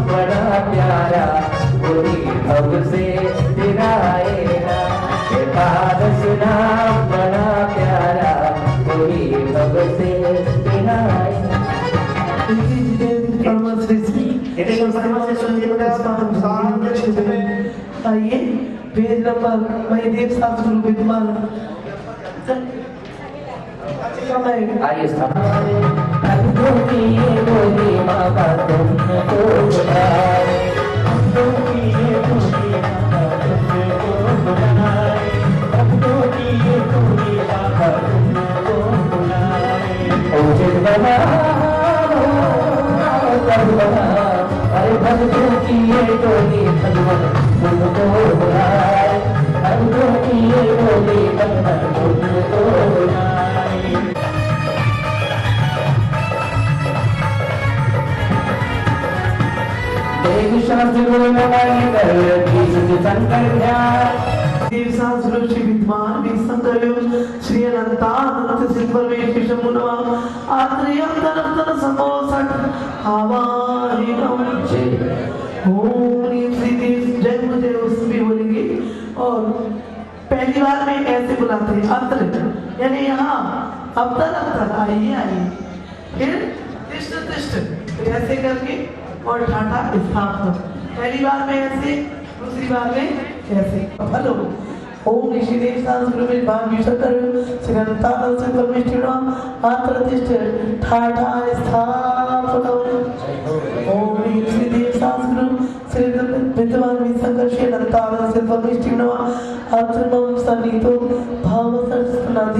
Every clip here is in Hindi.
बड़ा प्यारा वही अब से तेरा आएगा सुना बड़ा प्यारा वही अब से तेरा आएगा आइए पेज नंबर महिदेव साहब शुरू विद्वान आइए बोली माता तुमको बुलाए अरे भक्तों की ये टोली भगवान तुमको बुलाए भक्तों की ये टोली भगवान तुमको बुलाए देव शास्त्र गुणवाणी कर कृष्ण शंकर ध्यान देव शास्त्र श्री विद्वान विशंकर श्री अनंतानंद सिद्ध परमेश्वर शंभुनवा आत्रेयं तनतन समोसट आवाहिनम जय ओम श्री देव जय मुझे उसमें बोलेंगे और पहली बार में ऐसे बुलाते हैं अंतर यानी यहाँ अवतर अवतर आइए आइए फिर तिष्ठ तिष्ठ ऐसे करके और ठाठा स्थापना पहली बार में ऐसे दूसरी बार में ऐसे हेलो ओम ऋषिदेव संस्कृत में भाग विशंकर श्रीअनंतानंद सिद्ध परमेश्वर आंतरतिष्ठ ठाठा स्थापना ओम ऋषिदेव संस्कृत श्री विद्वान विशंकर श्रीअनंतानंद सिद्ध परमेश्वर आत्मम सन्निधो भावसंस्कृतिकरण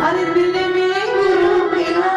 अरे दिल में गुरु मिला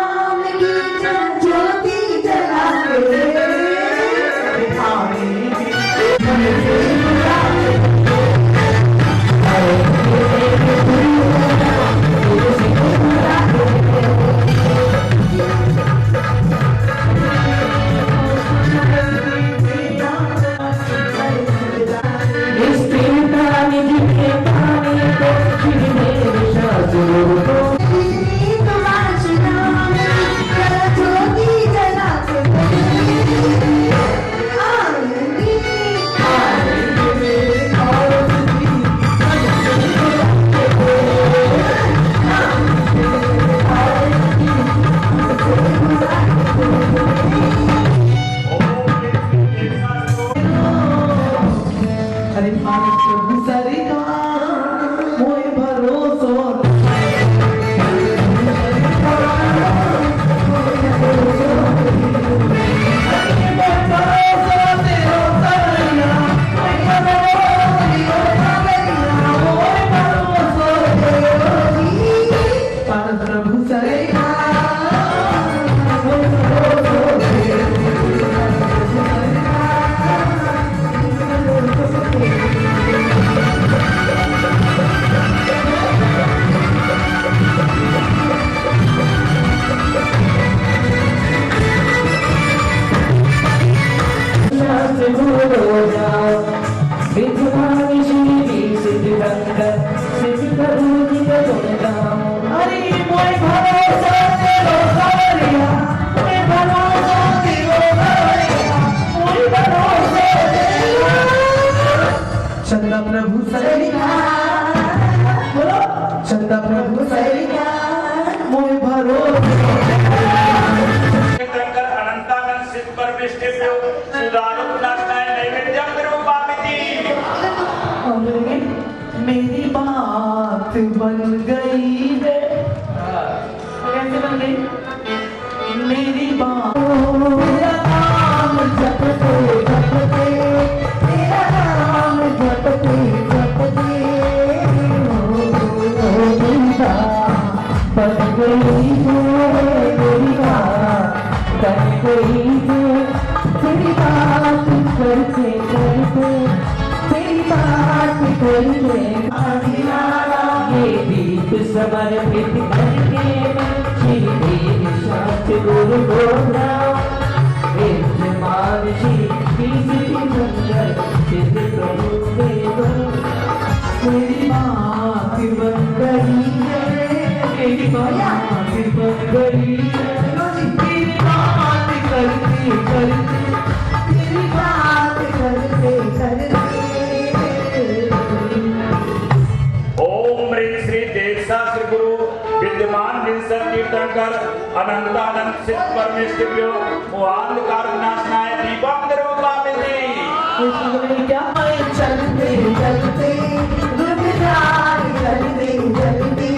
प्रभु सरकार बोलो चंदा प्रभु सरकार मोह भरोसे अनंतानंद सिद्ध परमेष्ठिभ्यो सुदारुनाशनाय नैवेद्यं निरूपयामि। मेरी बात बन गई है। कैसे बन गई मेरी बात? तेरा नाम जपते जपते, तेरा नाम जपते जपते मेरी बात बन गई है, मेरी बात बन गई है। तेरी बात करते करते, तेरी बात करते ये दीप समर्पित करके श्री देव शास्त्र गुरु गोब्राम विद्यमान श्री मंगल सिद्ध प्रभु देव। मेरी बात बन गई है, मेरी बात बन गई है। तेरी बात करते करते, तेरी बात करते करते श्री देव शास्त्र गुरु विद्यमान विंशत तीर्थंकर अनंतानंद सिद्ध परमेष्ठिभ्यो मोहांधकार विनाशनाय दीपं निरूपयामि। क्या चलते चलते रुक जाए, चलते चलते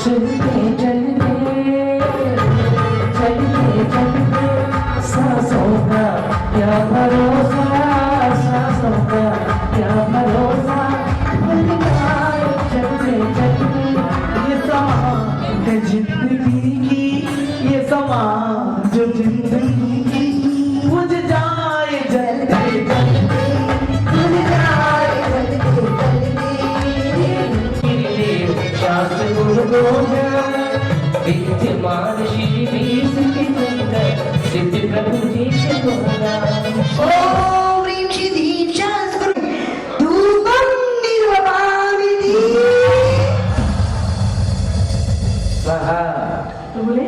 चलते चलते चलते सांसों का क्या भरोसा, सांसों का क्या भरोसा। चलते चलते ये समा है जिंदगी की, ये समा जो जिंदगी की बुझ जाए जलते जलते, बुझ जाए जलते जलते। शास्त्र गुरु गोब्राम विद्यमान श्री बीस के मंगल सिद्ध प्रभु जी के गोब्राम। ओम ह्रीं श्री दीप शास्त्र धूपं निर्वपामि। तो बोले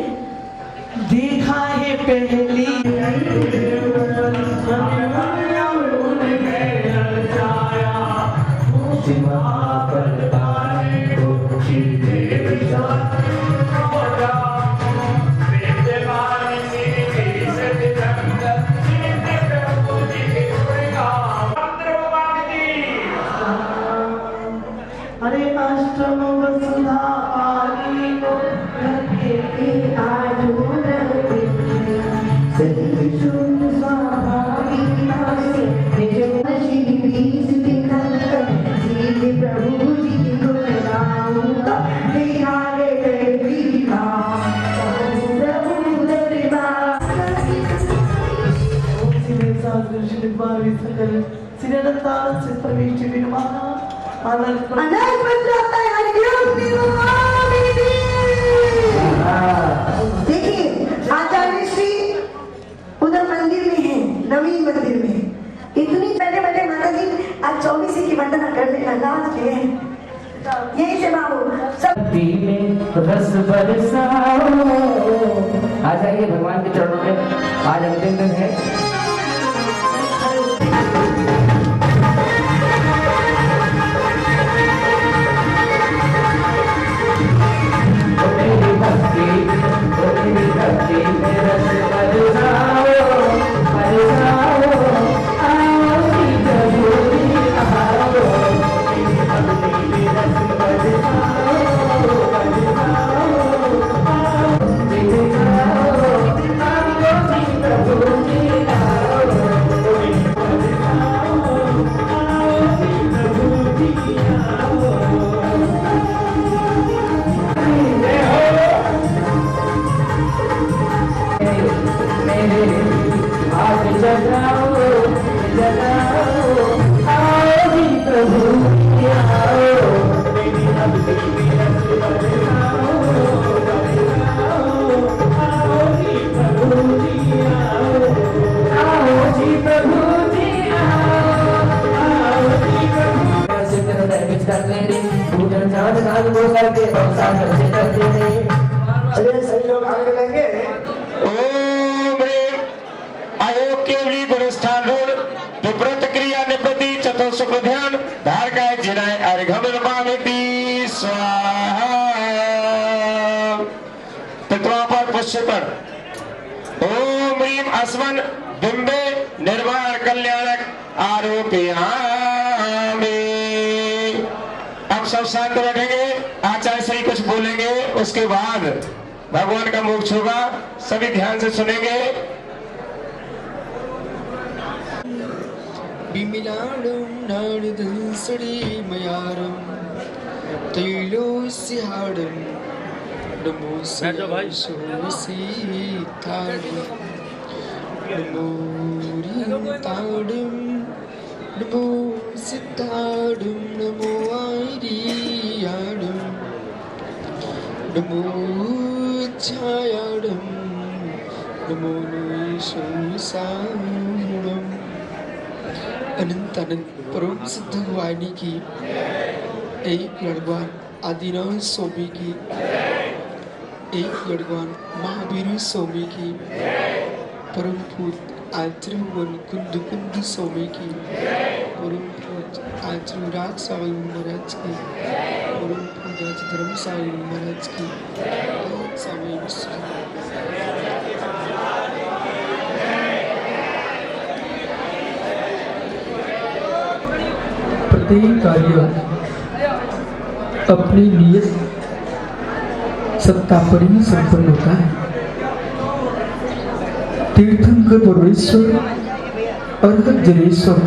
देखा है पहली अरे अष्टम वसुधा पानी को करके आजू रहे सत्य शुद्ध स्वाभावी नासे निज श्री बीस दिखकर श्री प्रभु जी को नाऊंगा दिखावे दीवा प्रभु दरबा। श्री शास्त्र श्री बावी सकल श्री अनंतानंद सिद्ध परमेष्ठिभ्यो नमः। अनंत पंचाता हरिओम निर्वाणी। देखिए आचार्य श्री उधर मंदिर में है, नवीन मंदिर में इतनी पहले बैठे माता जी आज 24 की वंदना करने का लाज के यही से बाबू सब में रस बरसाओ। आ जाइए भगवान के चरणों में, आज अंतिम दिन है। चलिए सभी लोग आगे लेंगे। ओम अयोग्य गुरुस्थान विव्रत क्रिया निवृत्ति चतुर्सुख ध्यान जिनाय अर्घम पावती स्वाहा। पितरों पर पुष्पण ओम ह्रीम अस्मन् बिंबे निर्वाण कल्याणक आरोपयामि। अब सब शांत बैठेंगे, आचार्य श्री कुछ बोलेंगे, उसके बाद भगवान का मोक्ष होगा। सभी ध्यान से सुनेंगे। बिमिलाडं नारदंसडी मयारं तैलोस्याडं नमो सीताडं नमो रिंताडं नमो सिताडं नमो आयरियाडं नमो छायाडं नमो नैशंसाडं। अनंत अनंत परम सिद्ध भगवानी की एक लड़वान आदिनाथ स्वामी की, एक लड़वान महावीर स्वामी की, परम पूज्य आचरण कुंद कुंद स्वामी की, परम पूज्य आचरण राज स्वामी महाराज की, परम पूज्य धर्म स्वामी महाराज की, स्वामी विष्णु प्रत्येक कार्य अपनी नियत सत्ता पर ही संपन्न होता है। तीर्थंकर परमेश्वर अर्हत जनेश्वर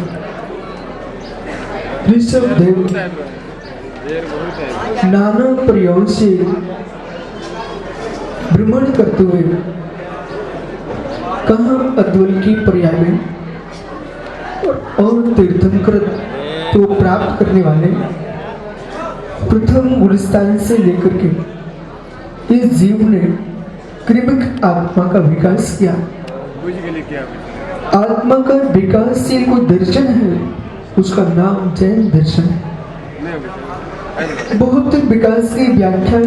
ऋषभ देव नाना पर्यायों से भ्रमण करते हुए कहाँ अद्वैत की पर्याय में और तीर्थंकर तो प्राप्त करने वाले प्रथम गुलिस्तान से लेकर के इस जीव ने क्रमिक आत्मा का विकास किया। आत्मा का विकास से कोई दर्शन है, उसका नाम जैन दर्शन है। बहुत विकास की व्याख्या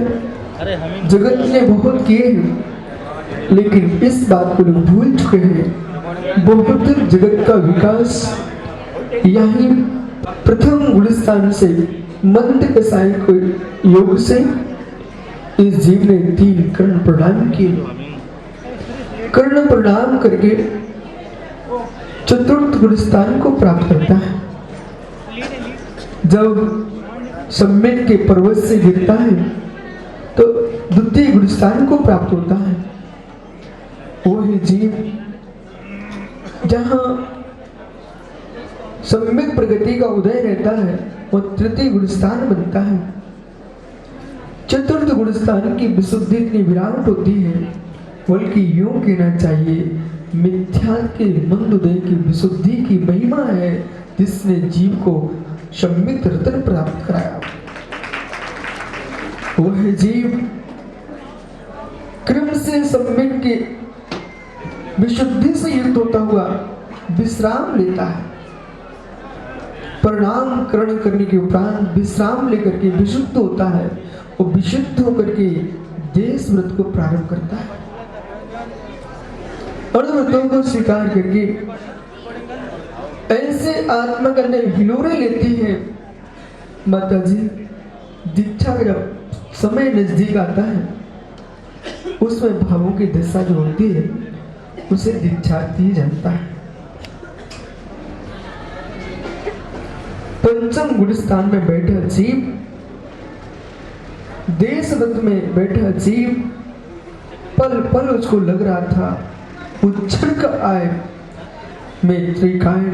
जगत ने बहुत किए हैं, लेकिन इस बात को लोग भूल चुके हैं। बहुत जगत का विकास यही प्रथम गुलिस्तान से मंद कसाय को योग से इस जीव ने 3 कर्ण प्रदान किए। कर्ण प्रदान करके चतुर्थ गुलिस्तान को प्राप्त करता है। जब सम्मेद के पर्वत से गिरता है तो द्वितीय गुलिस्तान को प्राप्त होता है। वो है जीव जहां सम्यक प्रगति का उदय रहता है, वो तृतीय गुणस्थान बनता है। चतुर्थ गुणस्थान की विशुद्धि इतनी विराट होती है, बल्कि यूं कहना चाहिए मिथ्या के मंदोदय की विशुद्धि की महिमा है, जिसने जीव को सम्यक रत्न प्राप्त कराया। वह जीव क्रम से सम्यक की विशुद्धि से युक्त होता हुआ विश्राम लेता है। प्रणाम करण करने के उपरांत विश्राम लेकर के विशुद्ध होता है और विशुद्ध होकर के देश व्रत को प्रारंभ करता है। अणुव्रतों को स्वीकार करके ऐसे आत्मा करने हिलोरे लेती है। माता जी दीक्षा का जब समय नजदीक आता है, उसमें भावों की दशा जो होती है उसे दीक्षार्थी जानता है। पंचम गुणस्थान में बैठा जीव, देश व्रत में बैठा जीव, पल पल उसको लग रहा था उच्छृंख आए मैं त्रिकाल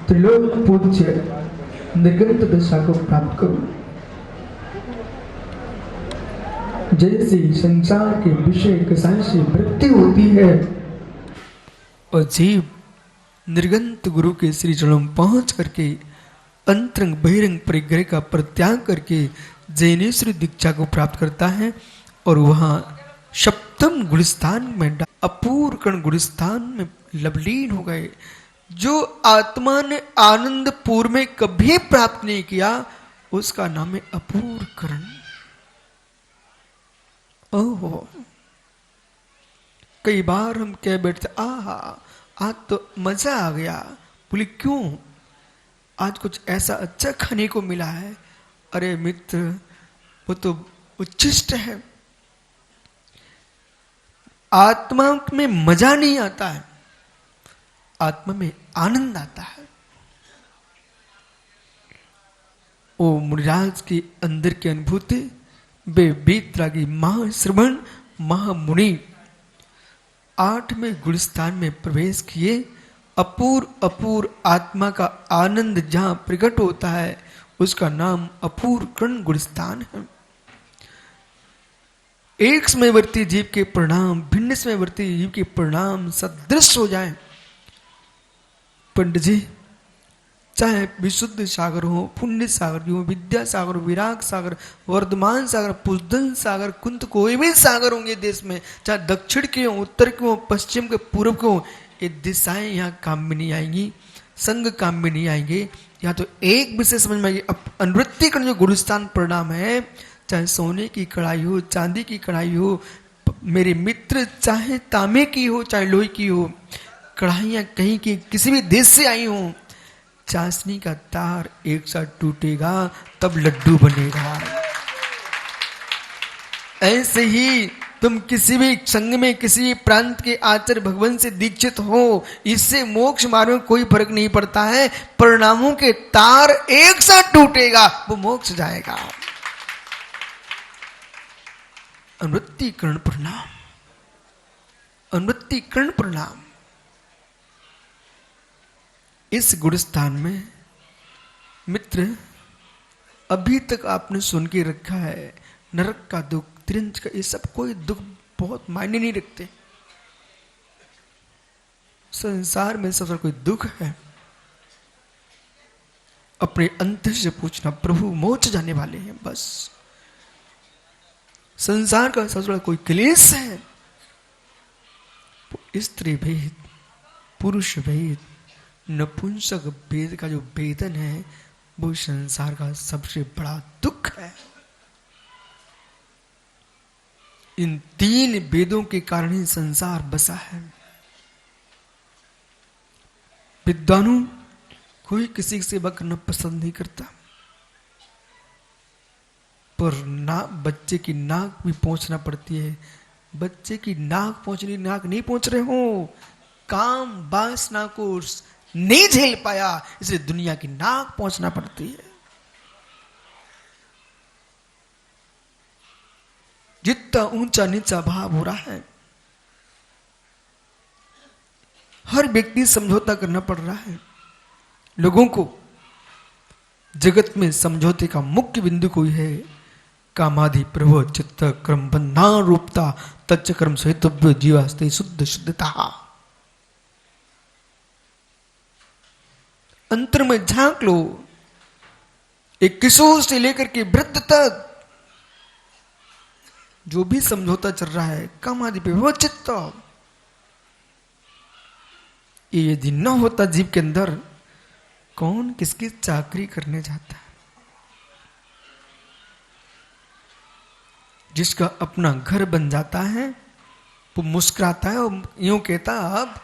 त्रिलोक पूज्य निर्गंत दशा को प्राप्त करूं। जैसे संसार के विषय कसाय से वृत्ति होती है और जीव निर्गंत गुरु के श्री चरणों में पहुंच करके अंतरंग बहिरंग परिग्रह का परित्याग करके जैनेश्वरी दीक्षा को प्राप्त करता है और वहां सप्तम गुणस्थान में अपूर्व कर्ण गुणस्थान में लवलीन हो गए। जो आत्मा ने आनंद पूर्व में कभी प्राप्त नहीं किया उसका नाम है अपूर्व कर्ण। ओहो, कई बार हम कह बैठते आहा आज तो मजा आ गया। बोले क्यों? आज कुछ ऐसा अच्छा खाने को मिला है अरे मित्र, वो तो उच्छिष्ट है। आत्मा में मजा नहीं आता है, आत्मा में आनंद आता है। ओ मुनिराज के अंदर की अनुभूति वे बेतरागी महाश्रवण महामुनि 8वें गुणस्थान में प्रवेश किए। अपूर्व आत्मा का आनंद जहां प्रकट होता है उसका नाम अपूर्व कर्ण गुणस्थान है। एक समयवर्ती जीव के परिणाम भिन्न समयवर्ती जीव के परिणाम सदृश हो जाए। पंडित जी, चाहे विशुद्ध सागर हो, पुण्य सागर हो, विद्या सागर, विराग सागर, वर्धमान सागर, पुष्धन सागर, कुंत, कोई भी सागर होंगे देश में, चाहे दक्षिण के हो, उत्तर के हो, पश्चिम के, पूर्व के हो, ये दिशाएं यहाँ काम में नहीं आएंगी, संग काम में नहीं आएंगे। यहाँ तो एक विषय समझ में आएगी, अनुवृत्ति का जो गुरुस्थान परिणाम है, चाहे सोने की कढ़ाई हो, चांदी की कढ़ाई हो, मेरे मित्र, चाहे तांबे की हो, चाहे लोहे की हो, कढ़ाइयाँ कहीं की किसी भी देश से आई हो, चाशनी का तार एक साथ टूटेगा तब लड्डू बनेगा। ऐसे ही तुम किसी भी संघ में किसी भी प्रांत के आचार्य भगवान से दीक्षित हो, इससे मोक्ष मार्ग में कोई फर्क नहीं पड़ता है। परिणामों के तार एक साथ टूटेगा, वो मोक्ष जाएगा। अनुवृत्तिकरण परिणाम, अनुवृत्तिकरण परिणाम। इस गुणस्थान में मित्र अभी तक आपने सुन के रखा है, नरक का दुख, त्रिंज का, ये सब कोई दुख बहुत मायने नहीं रखते। संसार में सबसे कोई दुख है, अपने अंतर से पूछना, प्रभु मोक्ष जाने वाले हैं बस। संसार का सबसे बड़ा कोई क्लेश है, स्त्री भेद, पुरुष भेद, नपुंसक भेद का जो वेदन है, वो संसार का सबसे बड़ा दुख है। इन 3 वेदों के कारण ही संसार बसा है। विद्वानों, कोई किसी की सेवा करना पसंद नहीं करता, पर बच्चे की नाक भी पहुंचना पड़ती है। बच्चे की नाक पहुंचनी, नाक नहीं पहुंच रहे हो, काम वासना को नहीं झेल पाया, इसलिए दुनिया की नाक पहुंचना पड़ती है। जितना ऊंचा नीचा भाव हो रहा है, हर व्यक्ति समझौता करना पड़ रहा है। लोगों को जगत में समझौते का मुख्य बिंदु कोई है, कामादि प्रभु चित्त क्रम बंधान रूपता तच्च कर्म सहित जीवास्ते शुद्ध शुद्धता। अंतर में झांक लो, एक किशोर से लेकर के वृद्ध तक जो भी समझौता चल रहा है, कामादि पे वो चित्त, ये यदि न होता जीव के अंदर, कौन किसकी चाकरी करने जाता है। जिसका अपना घर बन जाता है वो मुस्कुराता है और यूं कहता, अब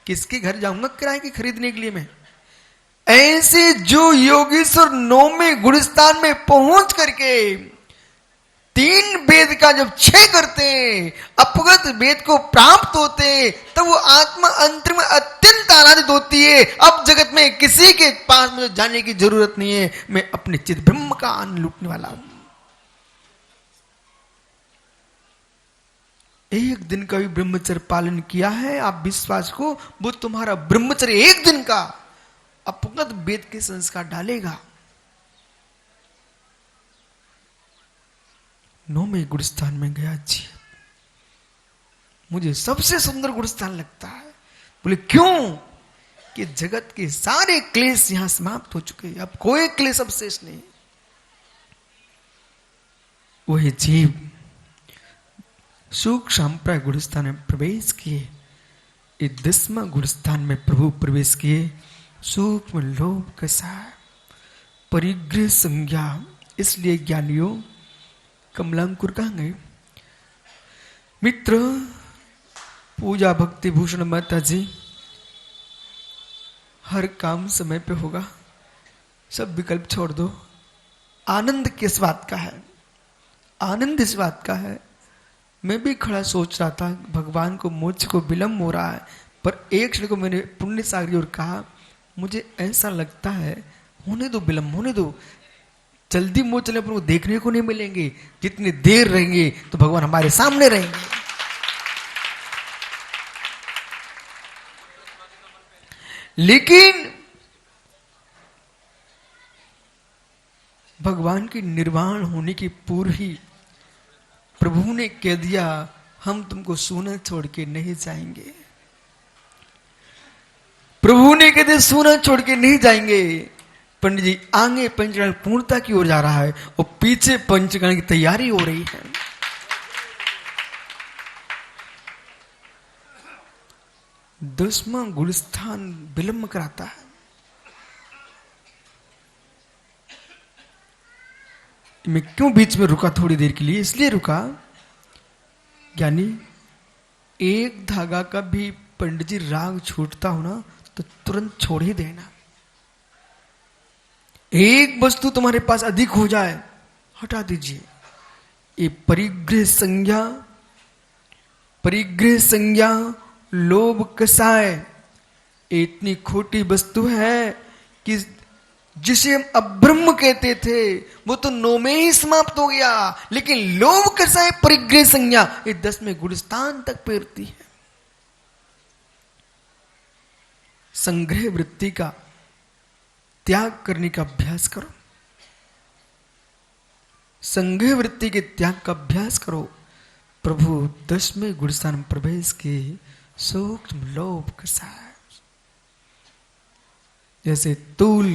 किसके घर जाऊंगा किराए की खरीदने के लिए मैं। ऐसे जो योगेश्वर 9वें गुणस्थान में पहुंच करके 3 वेद का जब क्षय करते हैं, अपगत वेद को प्राप्त होते हैं, तब वो आत्मा अंतर में अत्यंत आनंदित होती है। अब जगत में किसी के पास मुझे जाने की जरूरत नहीं है, मैं अपने चित ब्रह्म का आनंद लूटने वाला हूं। एक दिन का भी ब्रह्मचर्य पालन किया है आप, विश्वास को, वो तुम्हारा ब्रह्मचर्य एक दिन का अपगत वेद के संस्कार डालेगा। 9वें गुणस्थान में गया जी, मुझे सबसे सुंदर गुणस्थान लगता है। बोले क्यों? कि जगत के सारे क्लेश यहां समाप्त हो चुके हैं, अब कोई क्लेश अवशेष नहीं। वही जीव सुख सांप्राय गुणस्थान में प्रवेश किए। इस 10वां गुणस्थान में प्रभु प्रवेश किए। सूक्ष्म लोभ कैसा है, परिग्रह संज्ञा। इसलिए ज्ञानियों, कमलांकुर कहां गए? मित्र, पूजा भक्ति भूषण माता जी, हर काम समय पे होगा, सब विकल्प छोड़ दो। आनंद किस बात का है? आनंद इस बात का है, मैं भी खड़ा सोच रहा था भगवान को मोक्ष को विलंब हो रहा है, पर एक क्षण को मैंने पुण्य सागरी और कहा मुझे ऐसा लगता है होने दो, विलंब होने दो, जल्दी मोक्ष चले अपन को देखने को नहीं मिलेंगे, जितनी देर रहेंगे तो भगवान हमारे सामने रहेंगे। लेकिन भगवान के निर्वाण होने की पूर्व ही प्रभु ने कह दिया हम तुमको सोना छोड़ के नहीं जाएंगे। प्रभु ने कह दिया सोना छोड़ के नहीं जाएंगे। पंडित जी आगे पंचकाल पूर्णता की ओर जा रहा है और पीछे पंचकाल की तैयारी हो रही है। दसवां गुलस्थान विलंब कराता है। मैं क्यों बीच में रुका थोड़ी देर के लिए? इसलिए रुका यानी एक धागा का भी पंडित जी राग छूटता हो ना तो तुरंत छोड़ ही देना। एक वस्तु तुम्हारे पास अधिक हो जाए हटा दीजिए। ये परिग्रह संज्ञा लोभ कसाय इतनी खोटी वस्तु है कि जिसे हम अब्रह्म कहते थे वो तो 9 में ही समाप्त हो गया, लेकिन लोभ कसाय परिग्रह संज्ञा ये 10वें गुणस्थान तक पैरती है। संग्रह वृत्ति का त्याग करने का अभ्यास करो। संग्रह वृत्ति के त्याग का अभ्यास करो। प्रभु 10वें गुणस्थान प्रवेश के सूक्ष्म लोभ कसाय, जैसे तूल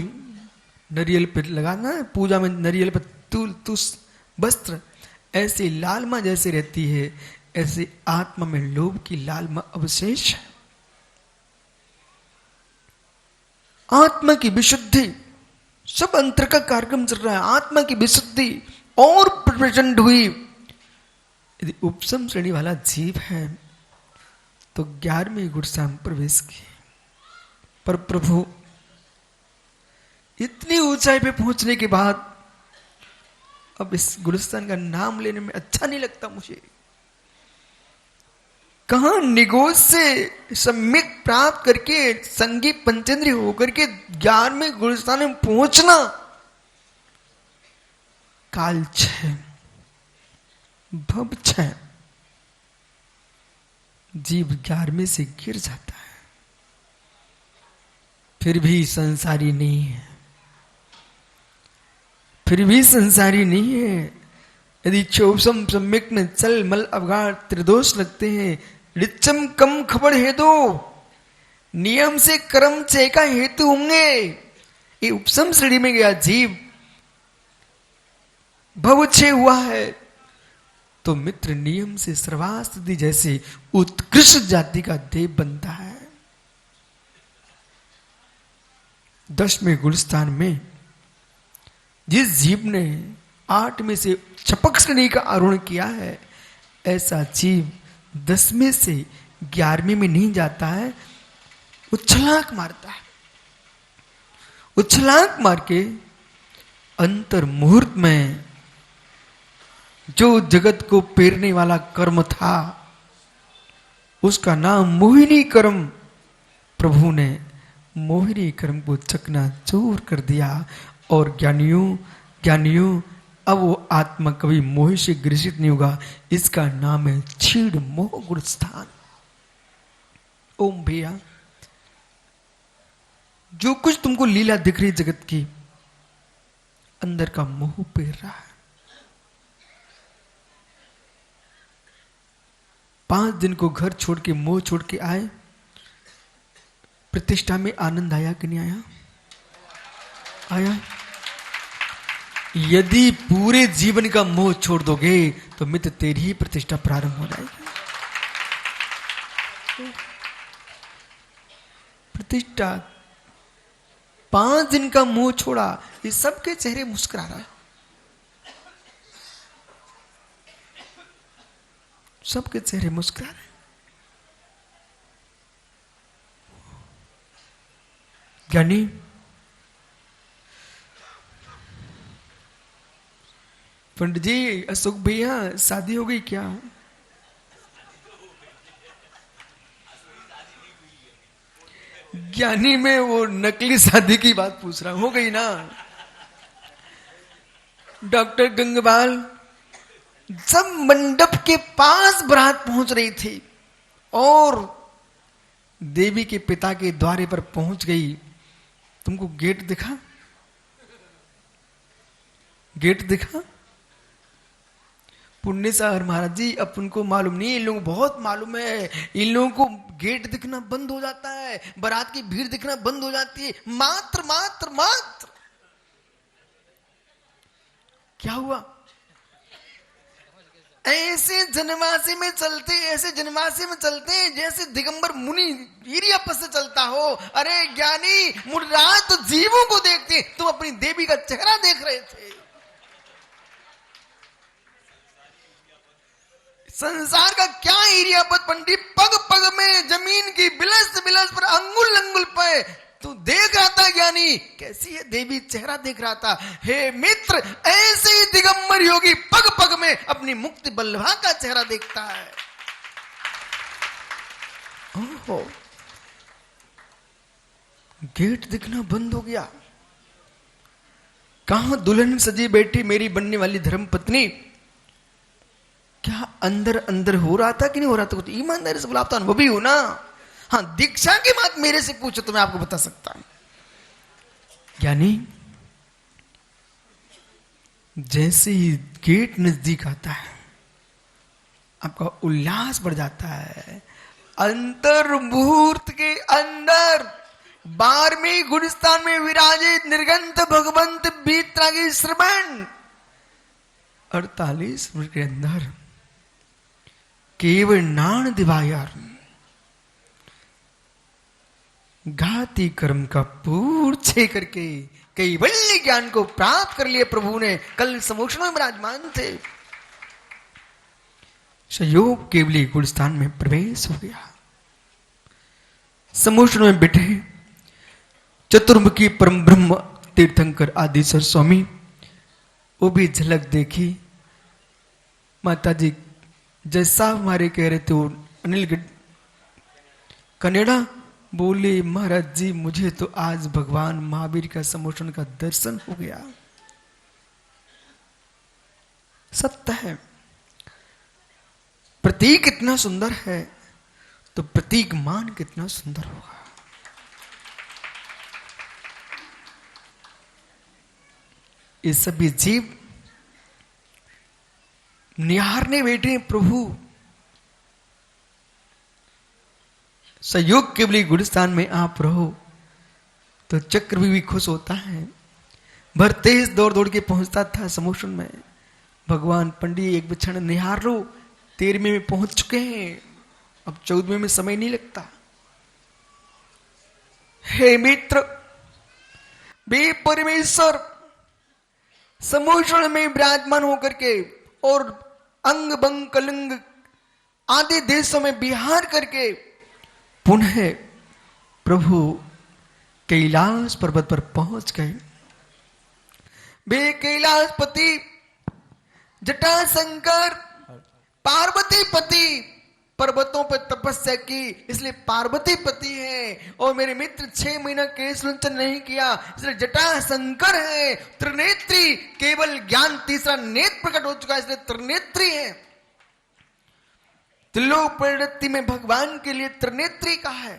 नरियल पे लगाना है पूजा में, नरियल पे तूल तुस वस्त्र, ऐसे लालमा जैसे रहती है ऐसे आत्मा में लोभ की लालमा अवशेष है। आत्मा की विशुद्धि, सब अंतर का कार्यक्रम चल रहा है। आत्मा की विशुद्धि और प्रचंड हुई। यदि उपसम श्रेणी वाला जीव है तो 11वें गुणस्थान प्रवेश की, पर प्रभु इतनी ऊंचाई पे पहुंचने के बाद अब इस गुणस्थान का नाम लेने में अच्छा नहीं लगता मुझे। कहां निगोज से सम्यक प्राप्त करके संगीत पंचेंद्रिय होकर के 11वें गुणस्थान में पहुंचना, काल 6 भव 6 जीव 11वें से गिर जाता है, फिर भी संसारी नहीं है, फिर भी संसारी नहीं है। यदि चौसम सम्यक में चल मल अवगाढ़ त्रिदोष लगते हैं, रिचम कम खबर है दो नियम से कर्म छे का हेतु होंगे। ये उपसम श्रेणी में गया जीव भव 6 हुआ है तो मित्र नियम से सर्वास्ति जैसे उत्कृष्ट जाति का देव बनता है। 10वें गुणस्थान में जिस जीव ने 8 में से छपक श्रेणी का आरोहण किया है, ऐसा जीव 10वें से 11वें में नहीं जाता है, वो छलांग मारता है। वो छलांग मार के अंतर मुहूर्त में जो जगत को पेरने वाला कर्म था उसका नाम मोहिनी कर्म, प्रभु ने मोहिनी कर्म को चकनाचूर कर दिया। और ज्ञानियों अब वो आत्मा कभी मोह से ग्रसित नहीं होगा। इसका नाम है क्षीण मोह गुणस्थान। ओम भैया, जो कुछ तुमको लीला दिख रही जगत की, अंदर का मोह पेर रहा है। 5 दिन को घर छोड़ के मोह छोड़ के आए, प्रतिष्ठा में आनंद आया कि नहीं आया? आया। यदि पूरे जीवन का मोह छोड़ दोगे तो मित्र तेरी ही प्रतिष्ठा प्रारंभ हो जाएगी। प्रतिष्ठा 5 दिन का मोह छोड़ा, ये सबके चेहरे मुस्कुरा रहा है, सबके चेहरे मुस्कुरा रहे। ज्ञानी पंडित जी, अशोक भैया शादी हो गई क्या? ज्ञानी में वो नकली शादी की बात पूछ रहा हूं, हो गई ना? डॉक्टर गंगवाल, जब मंडप के पास बारात पहुंच रही थी और देवी के पिता के द्वारे पर पहुंच गई, तुमको गेट दिखा? गेट दिखा? पुण्य सागर महाराज जी, अपन को मालूम नहीं, इन लोगों को बहुत मालूम है। इन लोगों को गेट दिखना बंद हो जाता है, बारात की भीड़ दिखना बंद हो जाती है, मात्र मात्र मात्र। क्या हुआ? ऐसे जनवासी में चलते, ऐसे जनवासी में चलते जैसे दिगंबर मुनि ईरियापस से चलता हो। अरे ज्ञानी, मुर्राज तो जीवों को देखते, तुम अपनी देवी का चेहरा देख रहे थे। संसार का क्या ईरियापत पंडित, पग पग में जमीन की बिलस बिलस पर अंगुल अंगुल पे तू देख रहा था। ज्ञानी, कैसी है देवी, चेहरा देख रहा था। हे मित्र, ऐसे ही दिगंबर योगी पग पग में अपनी मुक्ति बल्लभा का चेहरा देखता है। ओहो, गेट दिखना बंद हो गया। कहां दुल्हन सजी बैठी मेरी बनने वाली धर्म पत्नी? क्या अंदर अंदर हो रहा था कि नहीं हो रहा था? कुछ ईमानदारी से बोला, आप तो अनुभवी हो ना। हाँ, दीक्षा की बात मेरे से पूछो तो मैं आपको बता सकता हूं। यानी जैसे ही गेट नजदीक आता है, आपका उल्लास बढ़ जाता है। अंतर मुहूर्त के अंदर 12वें गुणस्थान में विराजित निर्गंत भगवंत बीतरागी श्रवण 48 मिनट के अंदर केवल नाण दिवायर घाती कर्म का पूर्छे करके कैवल्य ज्ञान को प्राप्त कर लिए प्रभु ने। कल समोषण में विराजमान थे, संयोग केवली गुणस्थान में प्रवेश हो गया। समोषण में बैठे चतुर्मुखी परम ब्रह्म तीर्थंकर आदिशर स्वामी, वो भी झलक देखी। माता जी जैसा हमारे कह रहे थे, वो अनिल कनेडा बोले, महाराज जी मुझे तो आज भगवान महावीर का समोषण का दर्शन हो गया। सत्य है, प्रतीक कितना सुंदर है तो प्रतीक मान कितना सुंदर होगा। ये सभी जीव निहारने बैठे प्रभु। संयोग केवली गुणस्थान में आप रहो तो चक्र भी खुश होता है। भर तेज दौड़ दौड़ के पहुंचता था समोषण में। भगवान पंडित एक बिछड़ निहार लो, 13वें में पहुंच चुके हैं, अब 14वें में समय नहीं लगता। हे मित्र, वे परमेश्वर समोषण में विराजमान होकर के और अंग बंग कलिंग आदि देशों में विहार करके पुनः प्रभु कैलाश पर्वत पर पहुंच गए। वे कैलाशपति जटाशंकर पार्वती पति पर्वतों पर तपस्या की, इसलिए पार्वती पति है। और मेरे मित्र 6 महीना केश लुंचन नहीं किया, इसलिए जटाशंकर है। त्रिनेत्री, केवल ज्ञान तीसरा नेत्र प्रकट हो चुका है, इसलिए त्रिनेत्री है। त्रिलोक परिणति में भगवान के लिए त्रिनेत्री का है।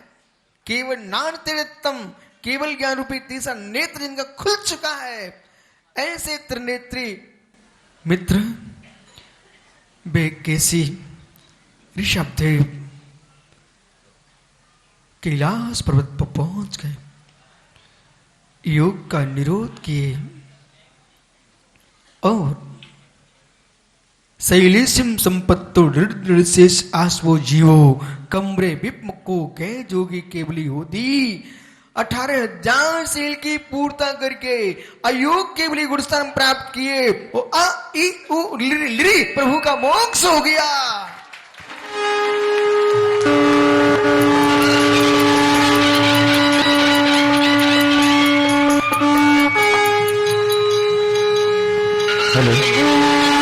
केवल नान त्रिनेत्रम, केवल ज्ञान रूपी तीसरा नेत्र जिनका खुल चुका है, ऐसे त्रिनेत्री मित्र वे कैसी ऋषभदेव कैलाश पर्वत पर पहुंच गए, योग का निरोध किए और शैलेशम संपत्तो शेष आसवो जीवो कमरे विपमुको गए जोगी केवली होती। 18,000 शील की पूर्ता करके अयोग केवली गुणस्थान प्राप्त किए। वो अ इ उ लिरी प्रभु का मोक्ष हो गया। हेलो।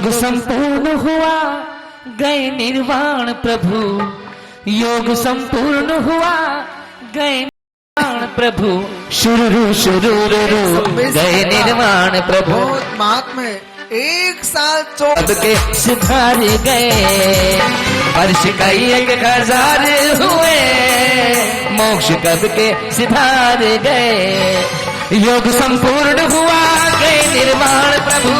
योग संपूर्ण हुआ गए निर्वाण प्रभु, योग संपूर्ण हुआ गए निर्वाण प्रभु, शुरू शुरू गए निर्वाण प्रभु। बहुत महात्मा है। एक साल अब के सुधार गए, वर्ष कई 1000 हुए, मोक्ष कब के सिधार गए, योग संपूर्ण हुआ गए निर्वाण प्रभु,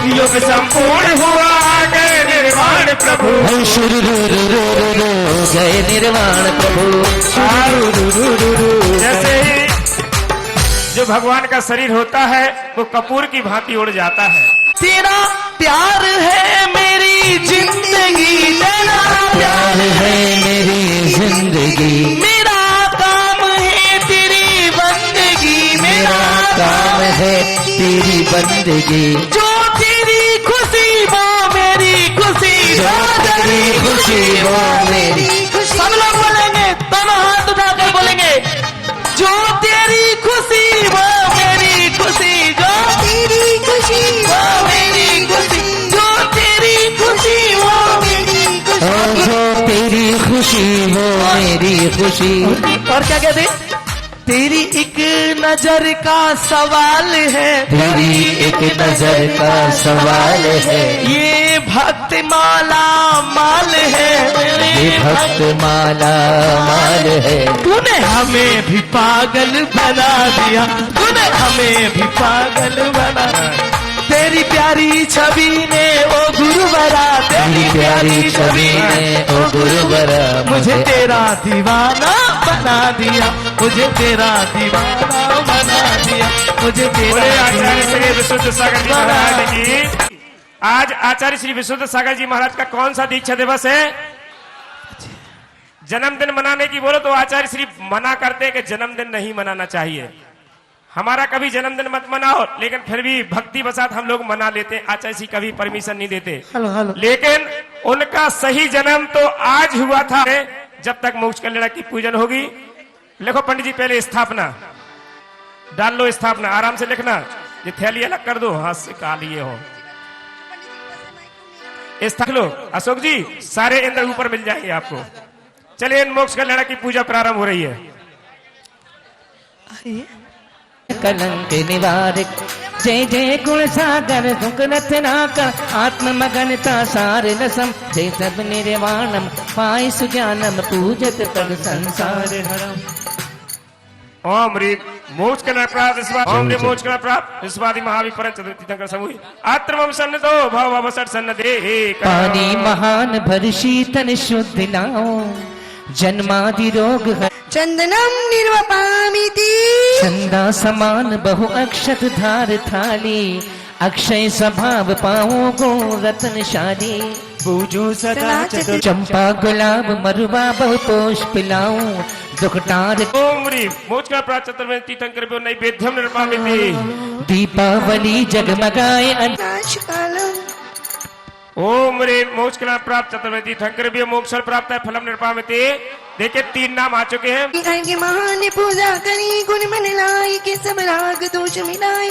योग संपूर्ण हुआ गए निर्वाण प्रभु, शुरू गए निर्वाण प्रभु। जैसे ही जो भगवान का शरीर होता है वो कपूर की भांति उड़ जाता है। तेरा प्यार है मेरी जिंदगी, तेरा प्यार है मेरी जिंदगी, मेरा काम है तेरी बंदगी, मेरा काम है तेरी बंदगी, जो तेरी खुशी वो मेरी खुशी, जो तेरी खुशी वो मेरी। सब लोग बोलेंगे, दोनों हाथ उठाकर बोलेंगे, जो तेरी खुशी वो मेरी खुशी, जो तेरी खुशी वो मेरी खुशी, जो तेरी खुशी वो मेरी खुशी, जो तेरी खुशी वो मेरी खुशी। और क्या कहते? तेरी एक नजर का सवाल है, तेरी एक नजर का सवाल है, ये भक्त माला माल है, ये भक्त माला माल है, तूने हमें भी पागल बना दिया, तूने हमें भी पागल बना, तेरी प्यारी छवि ने ओ गुरुवरा, तेरी प्यारी छवि ने ओ गुरुवरा, मुझे तेरा दीवाना बना दिया, मुझे तेरा दीवाना बना दिया, मुझे तेरा आचार्य श्री विशुद्ध सागर जी महाराज की आज आचार्य श्री विशुद्ध सागर जी महाराज का कौन सा दीक्षा दिवस है? जन्मदिन मनाने की बोलो तो आचार्य श्री मना करते हैं कि जन्मदिन नहीं मनाना चाहिए। हमारा कभी जन्मदिन मत मनाओ, लेकिन फिर भी भक्ति वसात हम लोग मना लेते हैं। आचार्य श्री कभी परमिशन नहीं देते। लेकिन उनका सही जन्म तो आज हुआ था, जब तक मोक्ष कल्याण की पूजन होगी। लिखो पंडित जी, पहले स्थापना डाल लो, स्थापना आराम से लिखना, ये थैली अलग कर दो, हाथ से काल ये हो स्थापना लो। अशोक जी, सारे इंद्र ऊपर मिल जाएंगे आपको। चलिए, मोक्ष कल्याण की पूजा प्रारंभ हो रही है। कलंक निवारक जय जय गुण सागर सुखनथ नाकर, आत्म मगनता सार रसम, जय सब निर्वाणम पाई सुज्ञानम, पूजत पद संसार हरम। ओम ह्रीं मोक्ष कल्याण प्राप्त, ओम ह्रीं मोक्ष कल्याण प्राप्त, विश्वादि महाविपर चतुर्थीशंकर समूह आत्रमम सन्नतो भव अवसर सन्नदे। पानी महान भर शीतन शुद्ध नाओ, जन्मादि रोग है चंदनम निर्वपामिति, चंदा समान बहु अक्षत धार थाली, अक्षय स्वभाव पाओ गो रत्नशाली, पूजो सदा चतुर चंपा गुलाब मरुआ बहु पुष्प लाऊं, दुखटार ओम ह्रीं मोक्ष कल्याण प्राप्त चतुर्वेद तीर्थंकर नैवेद्यम निर्मामिति, दीपावली जगमगाए नाशकालम, ओम ह्रीं मोक्ष कल्याण प्राप्त चतुर्वेद तीर्थंकर मोक्ष प्राप्त है फलम निर्मामिति। देखिए, 3 नाम आ चुके हैं। के महान पूजा करी, गुण मन लाई के, सब राग दोष मिलाए,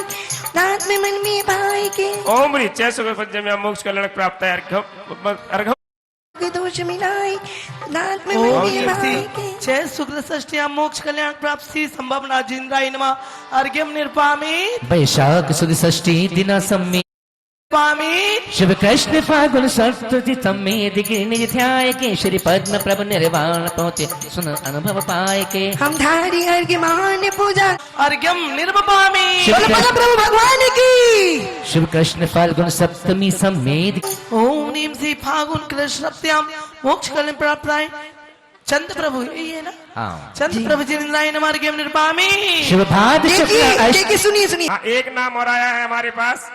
रात में मन में भाई के, ओम ह्रीं चय सुख पंचम्या मोक्ष कल्याण प्राप्त है अर्घ दोष मिलाए, रात में मन में भाई के, जय शुक्ल षष्ठिया मोक्ष कल्याण प्राप्ति संभावना जिंद्राय नमः, अर्घ्यम निर्पामी वैशाख सुद षष्ठी दिना सम्मी, पामी शिव कृष्ण फागुन सप्तति सम्मेद गिरि ध्याय के, श्री पद्म प्रभु निर्वाण पहुँचे सुन अनुभव पाए के, हम धारी अर्घ्य महान पूजा, अर्घ्यम निर्वपामी, शिव कृष्ण प्रभु भगवान की, शिव कृष्ण फाल्गुन सप्तमी सम्मेद, ओम नीम से फागुन कृष्ण सत्याम मोक्ष कल्याण प्राप्त है। चंद प्रभु यही है ना? हाँ चंद प्रभु जिंद्राय नमः, अर्घ्यम निर्पामी, शिव भाद शुक्ल देखिए सुनिए सुनिए, हाँ, एक नाम और आया है हमारे पास,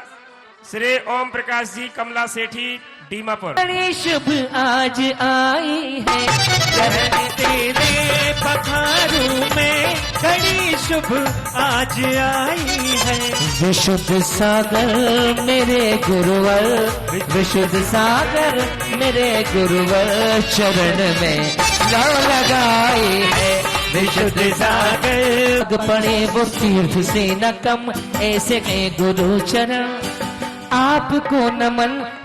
श्री ओम प्रकाश जी कमला सेठी दीमापुर। बड़े शुभ आज आई है चरण तेरे पखारू में, बड़ी शुभ आज आई है, विशुद्ध सागर मेरे गुरुवर, विशुद्ध सागर मेरे गुरुवर, चरण में लौ लगाई है विशुद्ध सागर, पड़े वो तीर्थ से न कम, ऐसे है गुरु चरण, आपको नमन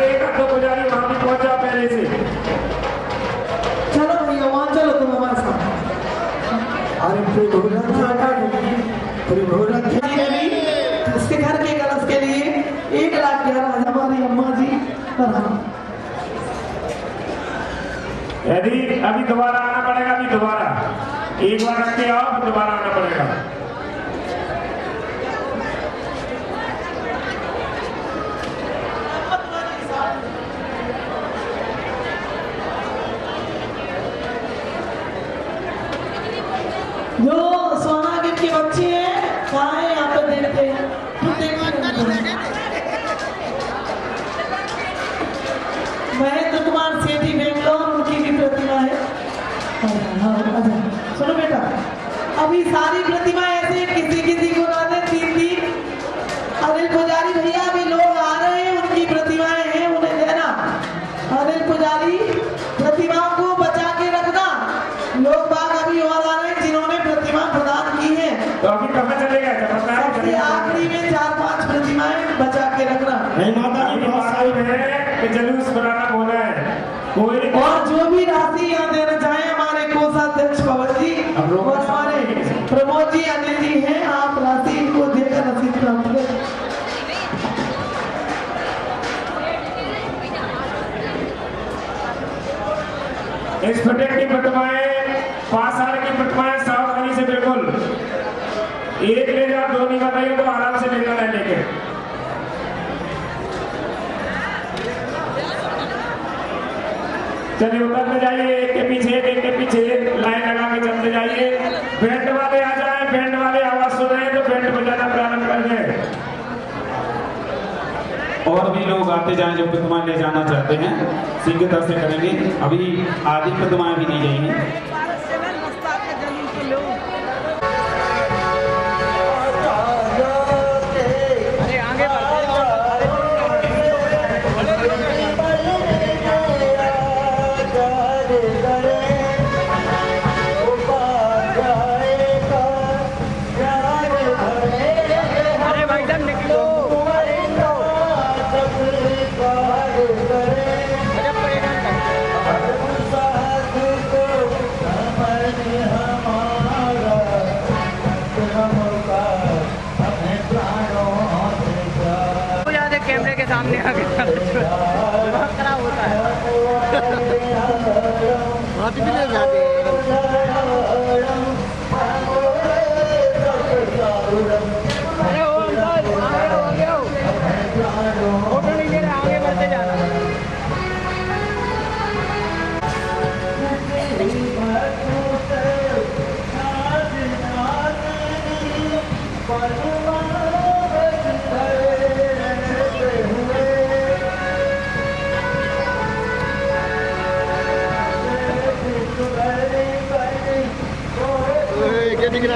अरे एक आध पुजारी वहां भी पहुंचा पहले से। चलो भैया वहाँ चलो तुम हमारे साथ। अरे उसके घर के कलश के लिए 1,11,000 हमारी अम्मा जी और हम। यदि अभी दोबारा आना पड़ेगा, अभी दोबारा एक बार रख के आओ, फिर दोबारा आना पड़ेगा। जो सोना गिफ्ट की बच्ची है कहाँ है? यहाँ पे देखते हैं। तुम देखो महेंद्र कुमार सेठी बेंगलोर, उनकी भी प्रतिमा है। अच्छा सुनो बेटा, अभी सारी प्रतिमा ऐसे किसी किसी को ना दे, 3-3। अनिल पुजारी भैया अभी लोग आ रहे हैं, उनकी प्रतिमाएं हैं, उन्हें देना। अनिल पुजारी प्रतिमाओं को बचा के रखना। लोग बाग अभी और आ रहे हैं जिन्होंने प्रतिमा प्रदान की है। तो अभी कहाँ चलेगा? सबसे आखिरी में 4-5 प्रतिमाएं बचा के रखना। नहीं माता की बात है कि जुलूस बनाना बोला है कोई। और जो भी राशि यहाँ देना चाहे हमारे कोषाध्यक्ष पवन जी और हमारे प्रमोद जी, अनिल जी हैं, आप राशि को देकर रसीद प्राप्त करें। इस प्रोजेक्ट की प्रतिमाएं, 5 साल की प्रतिमाएं सावधानी से, बिल्कुल एक ले जाओ, 2 नहीं बताइए तो आराम से ले जाना है लेके। चलिए उतरते जाइए, एक के पीछे लाइन लगा के चलते जाइए। बैंड वाले आ जाए, बैंड वाले आवाज सुन रहे हैं तो बैंड बजाना प्रारंभ कर दें। और भी लोग आते जाएं जो प्रतिमा ले जाना चाहते हैं, शीघ्रता से करेंगे। अभी आधी प्रतिमाएं भी दी गई हैं। कैमरे के सामने आके दिमाग खराब होता है। हाथ भी ले जाते हैं। अरे वो अंकल आगे हो गया, फोटो नहीं ले रहे, आगे बढ़ते जाना।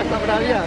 पकड़ा लिया।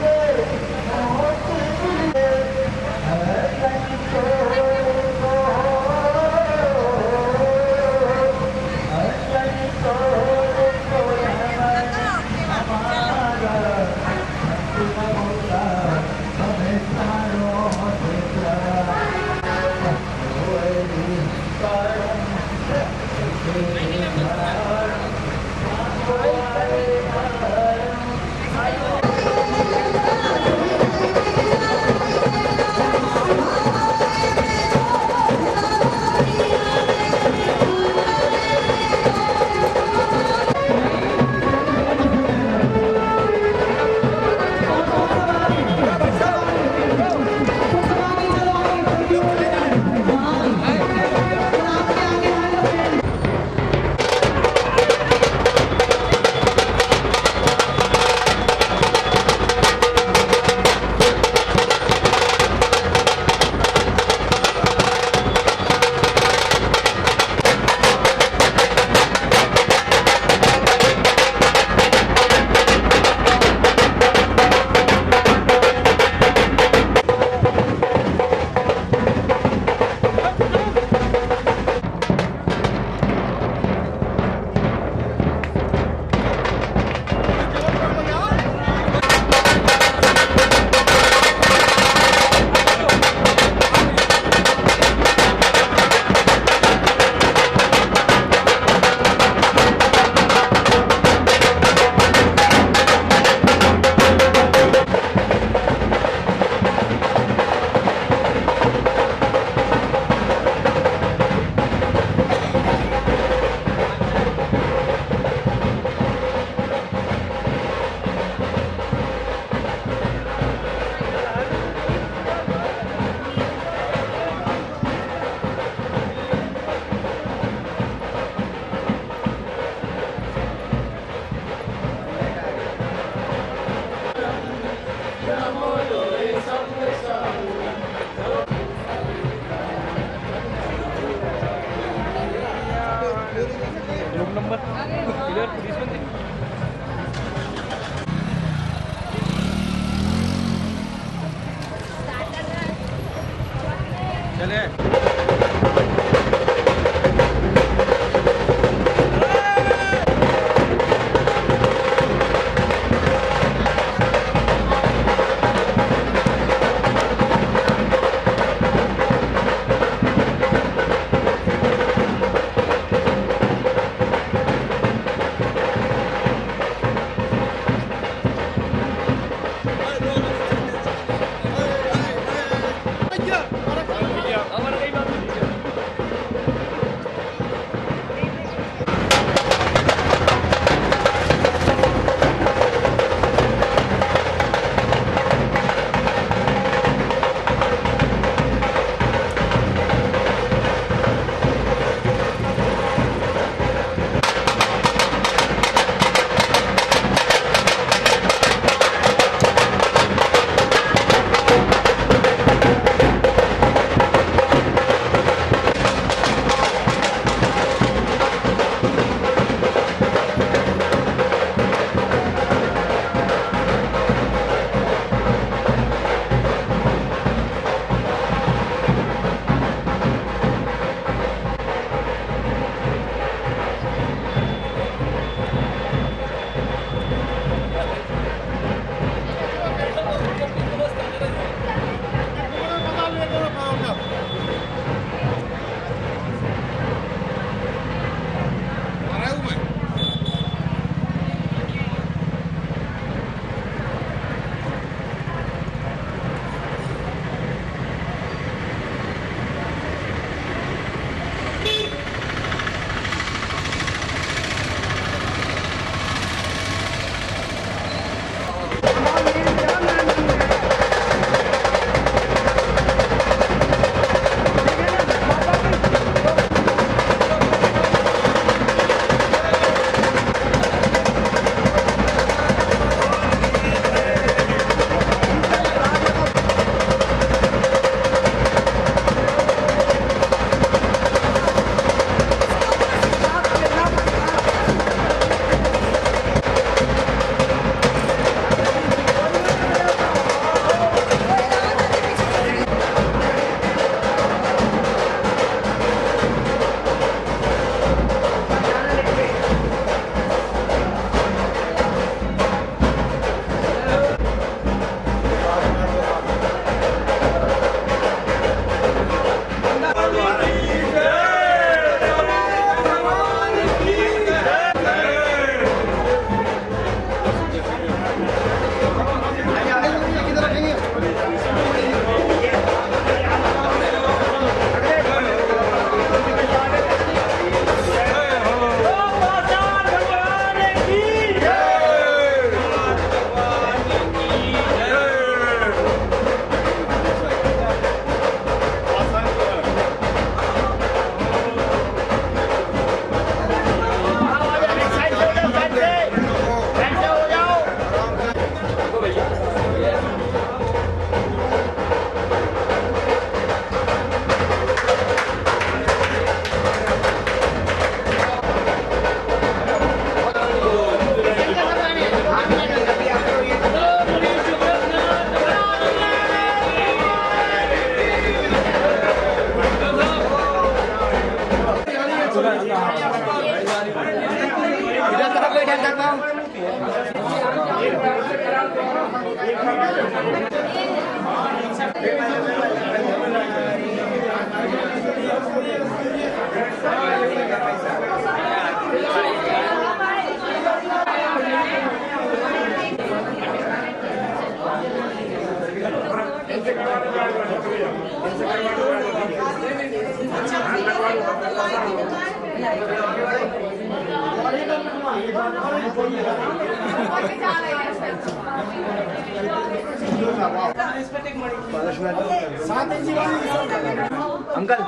अंकल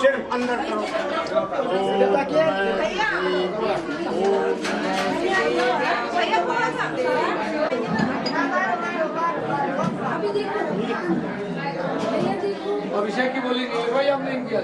सिर्फ अंदर करो अभिषेक की बोली नहीं भाई हमने किया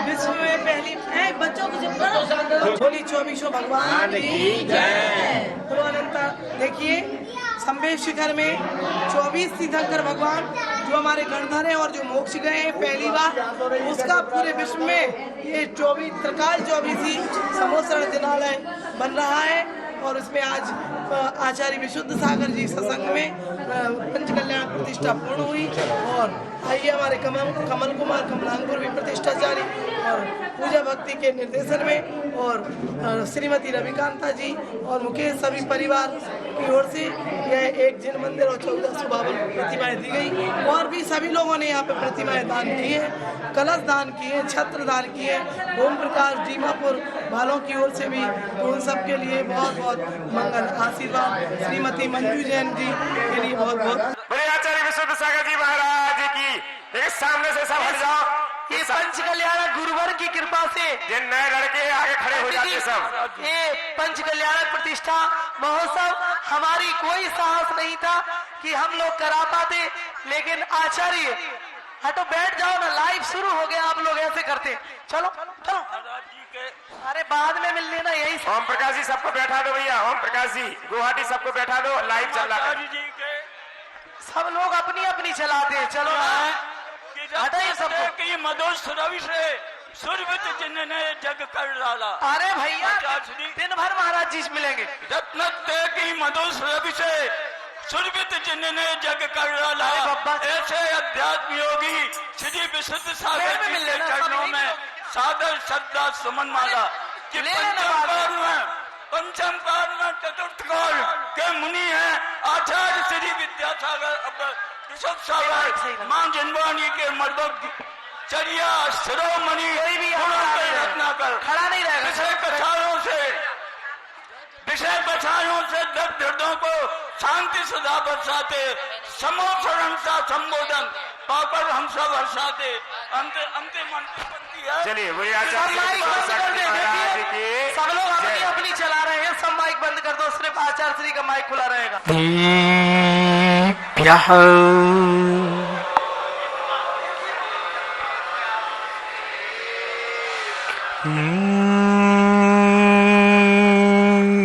विश्व में पहली बच्चों को बोली 24 भगवान की जय। तो अनंता देखिए संवेश शिखर में 24 तीर्थंकर भगवान जो हमारे गणधर हैं और जो मोक्ष गए हैं पहली बार, उसका पूरे विश्व में ये 24 त्रिकाल 24 समोसरण दिनालय बन रहा है। और उसमें आज आचार्य विशुद्ध सागर जी सत्संग में पंच कल्याण प्रतिष्ठा पूर्ण हुई। और आइए हमारे कमल कुमार कमलांकुर भी प्रतिष्ठा जारी और पूजा भक्ति के निर्देशन में, और श्रीमती रविकांता जी और मुकेश सभी परिवार की ओर से यह एक जिन मंदिर और 1452 प्रतिमाएं दी गई। और भी सभी लोगों ने यहाँ पे प्रतिमाएं दान किए, कलश दान किए, छत्र दान किए। ओम प्रकाश दीमापुर वालों की ओर से भी उन सब के लिए बहुत बहुत मंगल आशीर्वाद। श्रीमती मंजू जैन जी के लिए बहुत बहुत बोले आचार्य विशुद्ध सागर जी महाराज की। देखिए सामने से सब हट जाओ। ये पंच कल्याणक गुरुवर की कृपा से जिन नए लड़के आगे खड़े हो जाते सब। ये पंच कल्याणक प्रतिष्ठा महोत्सव हमारी कोई साहस नहीं था कि हम लोग करा पाते, लेकिन आचार्य हटो बैठ जाओ ना, लाइव शुरू हो गया, आप लोग ऐसे करते चलो चलो। अरे बाद में मिल लेना यही। ओम प्रकाश जी सबको बैठा दो भैया, ओम प्रकाश जी गुवाहाटी सबको बैठा दो, लाइव चल रहा है। सब लोग अपनी अपनी चलाते हैं, चलो हटाइए सबको। कि मधुस रवि से सुरभित जिन्होंने जग कर डाला। अरे भैया दिन भर महाराज जी मिलेंगे। रत्न की मधुस रवि से सुरभित जिन्होंने जग कर डाला। ऐसे अध्यात्म योगी श्री विशुद्ध सागर जी के चरणों में सादर श्रद्धा सुमन माला कि पंचम काल में चतुर्थ काल के मुनि हैं आचार्य श्री विद्यासागर ऋषभ सागर मां जनवाणी के मर्दक चर्या शिरोमणि रत्नाकर खड़ा नहीं रहेगा। विषय कछायों से दर्द हृदयों को शांति सदा बरसाते, समोसरण सा संबोधन पाकर हम सब हर्षाते। अंतिम पंक्ति है। चलिए वही सब लोग अपनी अपनी चला रहे हैं, सब माइक बंद कर दो, सिर्फ आचार्य श्री का माइक खुला रहेगा।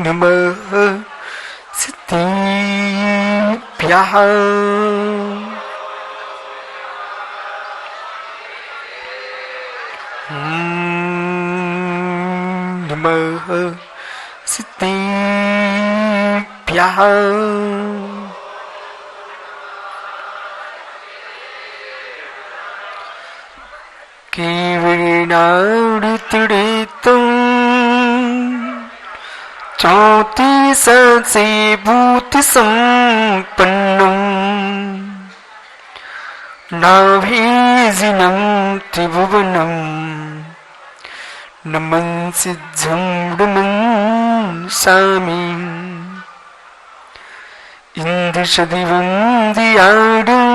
नमः सिद्धिभ्यः नमः सिद्धिभ्यः केवलेनावृतुं चौतीस भूति संपन्नम् नाभीजिनं त्रिभुवनम् नमन् सिद्धं सामी इंद्रशदिवं दियाडं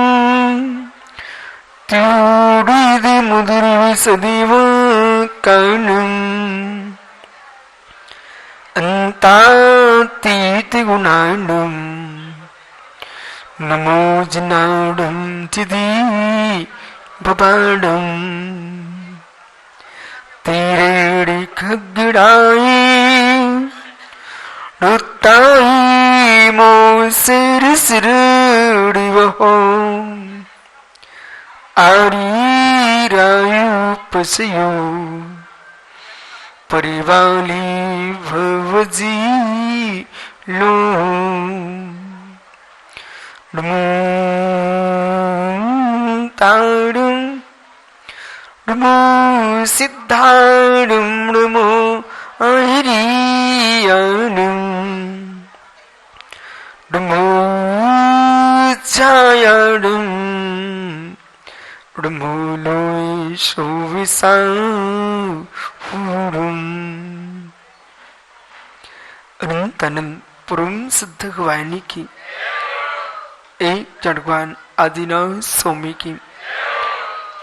त्योडिदि मुदुर्विसदिव कानम् अन्तातीतिगुणाणं नमो जनाडं चिदि भवाडं तेरेड़ी खगड़ाई रुताई मो सिर सिरड़ी वहो आरी रायु पसयो परिवाली भवजी लो नमो ताड़ं नमो सिद्धाणं नमो आहिरीयाणं नमो छायाडं उडमूलोय शोविसाहुरुम। अनंत अनंत परम सिद्ध गवायनी की, एक जड़वान आदिनाथ स्वामी की,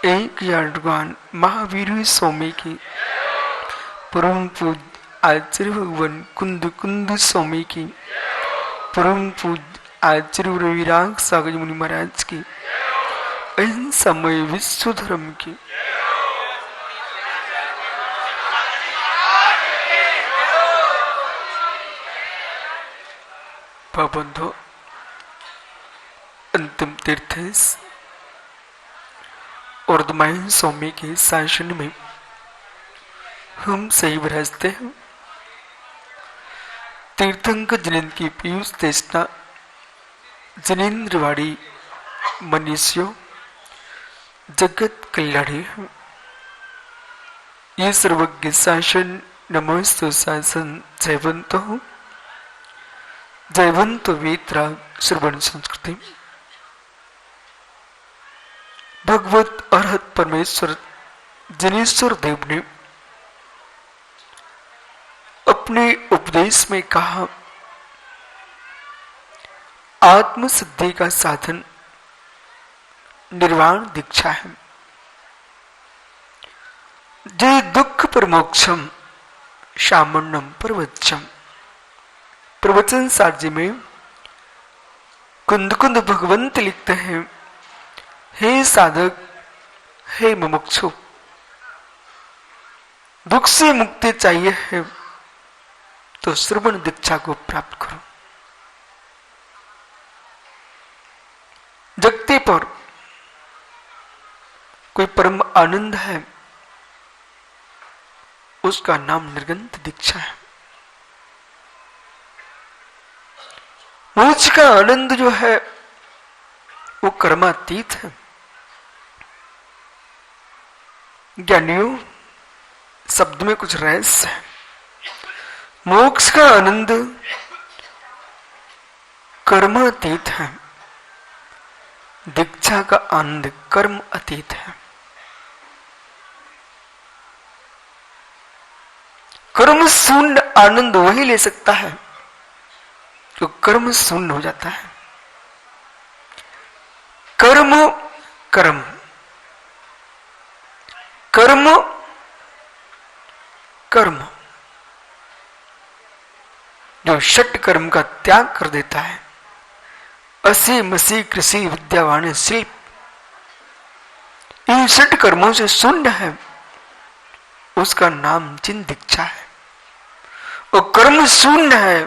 एक जड़वान महावीर स्वामी की, परम पूज्य आचार्य भगवान कुंद कुंद स्वामी की, परम पूज्य आचार्य रविराग सागर मुनि महाराज की, इन समय विश्व धर्म की, बंधु अंतिम तीर्थ और दमाइन स्वामी के शासन में हम सही विराजते हैं। तीर्थंकर जिनेन्द्र की पीयूष तेष्टा जिनेन्द्रवाड़ी मनीषियों जगत कल्याणी है। ये सर्वज्ञ शासन नमोस्तु शासन जयवंत हो, जयवंत वेदराग श्रवण संस्कृति। भगवत अरहत परमेश्वर जनेश्वर देव ने अपने उपदेश में कहा, आत्म सिद्धि का साधन निर्वाण दीक्षा है। जे दुख पर मोक्षम शामण्यम प्रवचम। प्रवचन सार्जी में कुंद कुंद भगवंत लिखते हैं, हे साधक, हे मुमुक्षु, दुख से मुक्ति चाहिए है तो श्रवण दीक्षा को प्राप्त करो। जगते पर कोई परम आनंद है, उसका नाम निर्गंत दीक्षा है। मोक्ष का आनंद जो है वो कर्मातीत है। ज्ञानियों, शब्द में कुछ रहस्य है। मोक्ष का आनंद कर्मातीत है, दीक्षा का आनंद कर्म अतीत है। कर्म शून्य आनंद वही ले सकता है जो कर्म शून्य हो जाता है। कर्म कर्म कर्म कर्म जो षट कर्म का त्याग कर देता है, असी मसी कृषि विद्यावान शिल्प, इन षट कर्मों से शून्य है, उसका नाम चिन्ह दीक्षा है। और कर्म शून्य है,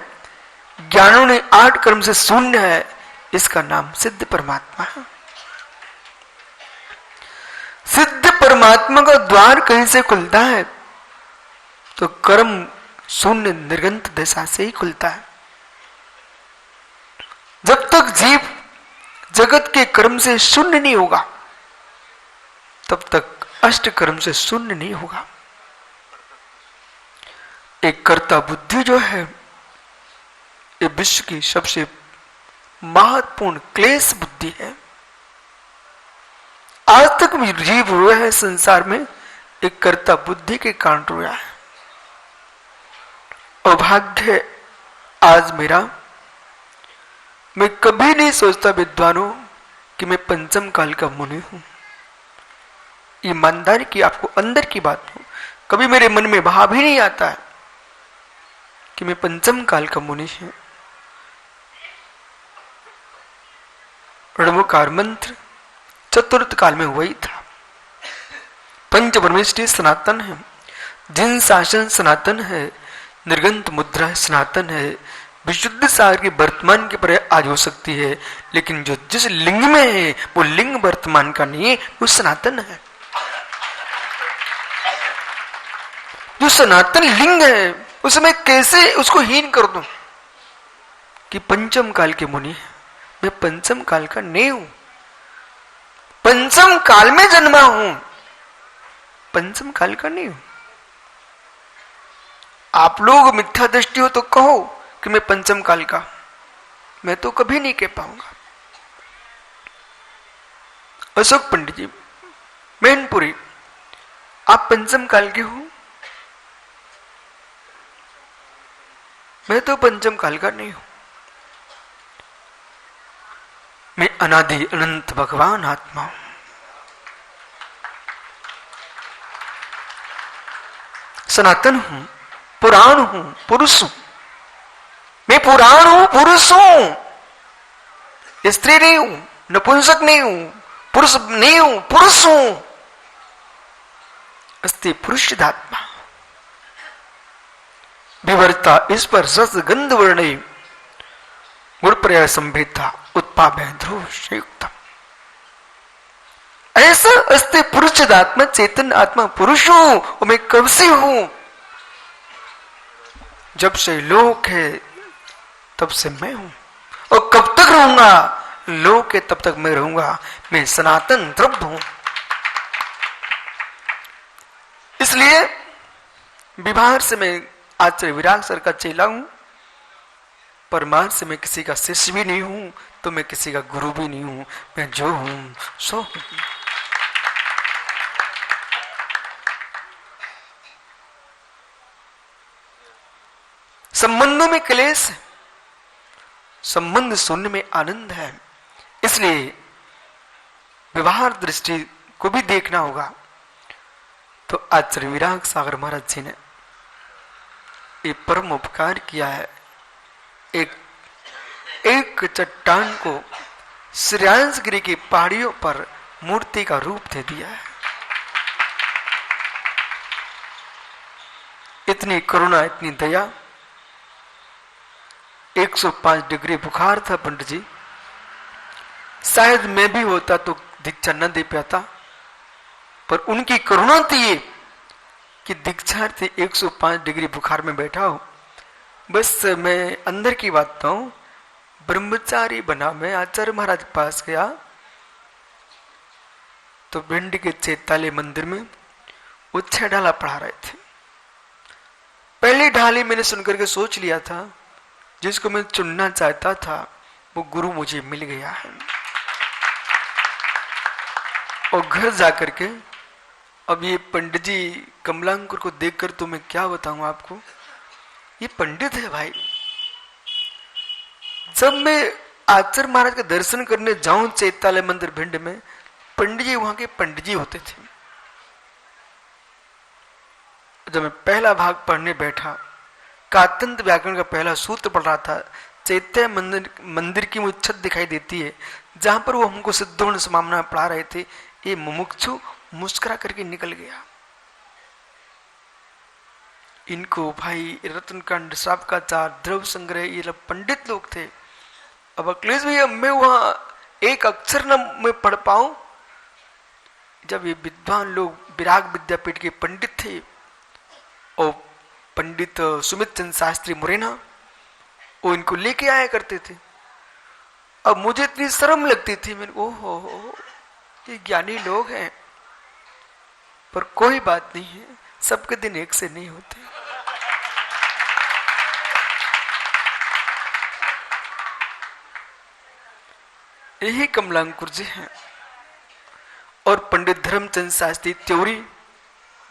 ज्ञानों ने 8 कर्म से शून्य है, इसका नाम सिद्ध परमात्मा है। सिद्ध परमात्मा का द्वार कहीं से खुलता है तो कर्म शून्य निर्गंत दशा से ही खुलता है। जब तक जीव जगत के कर्म से शून्य नहीं होगा, तब तक अष्ट कर्म से शून्य नहीं होगा। एक कर्ता बुद्धि जो है, ये विश्व की सबसे महत्वपूर्ण क्लेश बुद्धि है। आज तक भी जीव रोया है संसार में, एक कर्ता बुद्धि के कारण रोया है। अभाग्य आज मेरा, मैं कभी नहीं सोचता विद्वानों कि मैं पंचम काल का मुनि हूं। ईमानदारी की आपको अंदर की बात हो, कभी मेरे मन में भाव ही नहीं आता है कि मैं पंचम काल का मुनि हूं। रणमुकार मंत्र चतुर्थ काल में वही था। पंच परमेष्टि सनातन है, जिन शासन सनातन है, निर्गंत मुद्रा सनातन है। विशुद्ध सागर के वर्तमान के पर आज हो सकती है, लेकिन जो जिस लिंग में है वो लिंग वर्तमान का नहीं है, वो सनातन है। जो सनातन लिंग है उसमें कैसे उसको हीन कर दूं कि पंचम काल के मुनि है। मैं पंचम काल का नहीं हूं, पंचम काल में जन्मा हूं, पंचम काल का नहीं हूं। आप लोग मिथ्या दृष्टि हो तो कहो कि मैं पंचम काल का, मैं तो कभी नहीं कह पाऊंगा। अशोक पंडित जी, मैनपुरी, आप पंचम काल के हो? मैं तो पंचम काल का नहीं हूं, मैं अनादि अनंत भगवान आत्मा हूं। सनातन हूं, पुराण हूं, पुरुष हूं। मैं पुराण हूं, पुरुष हूं, स्त्री नहीं हूं, नपुंसक नहीं हूं, पुरुष नहीं हूं, पुरुष हूं। अस्ति पुरुषात्मा विवर्ता इस पर रस गंध वर्णे गुण प्रय संभेता उत्पाद ध्रुव संयुक्तम। ऐसा अस्ति पुरुषात्मा, चेतन आत्मा पुरुष हूं और मैं कब से हूं? जब से लोक है तब से मैं हूं, और कब तक रहूंगा? लोक है तब तक मैं रहूंगा। मैं सनातन द्रव्य हूं। इसलिए विवाह से मैं आचार्य विराग सर का चेला हूं, परमार्थ से मैं किसी का शिष्य भी नहीं हूं, तो मैं किसी का गुरु भी नहीं हूं। मैं जो हूं सो हूं। संबंधों में क्लेश है, संबंध शून्य में आनंद है। इसलिए व्यवहार दृष्टि को भी देखना होगा। तो आचार्य विराग सागर महाराज जी ने ये परम उपकार किया है। एक चट्टान को श्रेयांसगिरी की पहाड़ियों पर मूर्ति का रूप दे दिया है। इतनी करुणा, इतनी दया। 105 डिग्री बुखार था पंडित जी, शायद मैं भी होता तो दीक्षा न दे पाता, पर उनकी करुणा थी कि दीक्षार्थी 105 डिग्री बुखार में बैठा हो। बस मैं अंदर की बात बताऊं, ब्रह्मचारी बना मैं आचार्य महाराज के पास गया तो भिंडी के चेताले मंदिर में वो 6 ढाला पढ़ा रहे थे। पहली ढाली मैंने सुनकर के सोच लिया था, जिसको मैं चुनना चाहता था वो गुरु मुझे मिल गया है। और घर जाकर के अब ये पंडित जी कमलांकुर को देखकर तो मैं क्या बताऊं आपको, ये पंडित है भाई। जब मैं आचार्य महाराज का दर्शन करने जाऊं चैतालय मंदिर भिंड में, पंडित जी वहां के पंडित जी होते थे। जब मैं पहला भाग पढ़ने बैठा, कातंत व्याकरण का पहला सूत्र पढ़ रहा था, चैत्य मंदिर की मुझे छत दिखाई देती है जहां पर वो हमको सिद्धों समामना पढ़ा रहे थे। ये मुमुक्षु मुस्कुरा करके निकल गया। इनको भाई रत्नकांड, श्रावकाचार, द्रव्य संग्रह, ये लोग पंडित लोग थे। अब अखिलेश भैया मैं वहां एक अक्षर न मैं पढ़ पाऊं। जब ये विद्वान लोग विराग विद्यापीठ के पंडित थे और पंडित सुमित चंद शास्त्री मुरैना, वो इनको लेके आया करते थे। अब मुझे इतनी शर्म लगती थी, मैंने ओहो ये ज्ञानी लोग हैं, पर कोई बात नहीं है, सबके दिन एक से नहीं होते। यही कमलांकुर जी हैं और पंडित धर्मचंद शास्त्री त्योरी,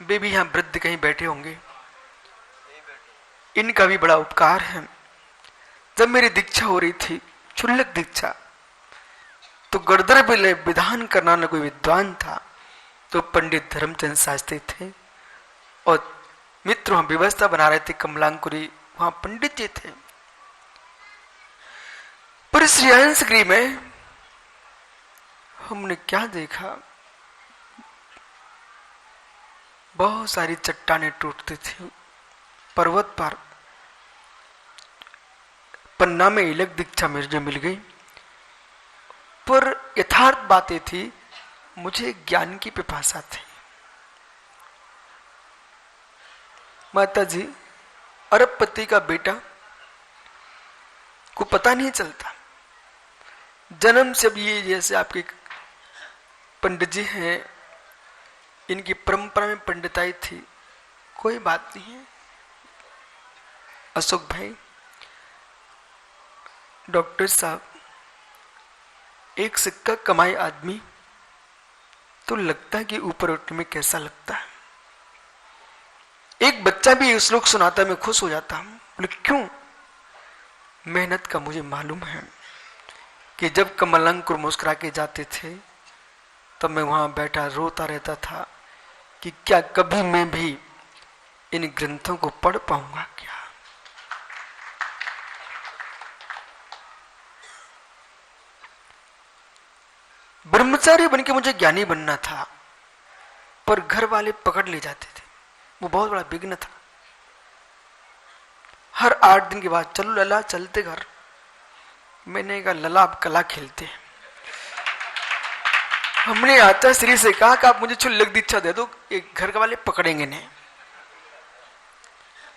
वे भी यहां वृद्ध कहीं बैठे होंगे। इनका भी बड़ा उपकार है। जब मेरी दीक्षा हो रही थी, क्षुल्लक दीक्षा, तो गड़दर बिले विधान करना न कोई विद्वान था, तो पंडित धर्मचंद शास्त्री थे और मित्र वहां व्यवस्था बना रहे थे। कमलांकुरी वहां पंडित जी थे। पर श्रेयांसगिरी में हमने क्या देखा, बहुत सारी चट्टानें टूटती थी पर्वत पर। पन्ना में इलक दीक्षा मुझे मिल गई, पर यथार्थ बातें थी, मुझे ज्ञान की पिपासा थी। माता जी, अरबपति का बेटा को पता नहीं चलता, जन्म से भी ये जैसे आपके पंडित जी हैं, इनकी परंपरा में पंडिताई थी, कोई बात नहीं है। अशोक भाई, डॉक्टर साहब, एक सिक्का कमाए आदमी तो लगता है कि ऊपर उठने में कैसा लगता है। एक बच्चा भी ये श्लोक सुनाता है, मैं खुश हो जाता हूं। बोले क्यों? मेहनत का मुझे मालूम है कि जब कमलांकुर मुस्कुरा के जाते थे तब मैं वहां बैठा रोता रहता था कि क्या कभी मैं भी इन ग्रंथों को पढ़ पाऊंगा क्या। ब्रह्मचारी बनके मुझे ज्ञानी बनना था, पर घर वाले पकड़ ले जाते थे, वो बहुत बड़ा विघ्न था। हर 8 दिन के बाद चलो लला चलते घर। मैंने कहा लला आप कला खेलते हैं। हमने आचार्य श्री से कहा कि आप मुझे क्षुल्लक दीक्षा दे दो, एक घर के वाले पकड़ेंगे नहीं,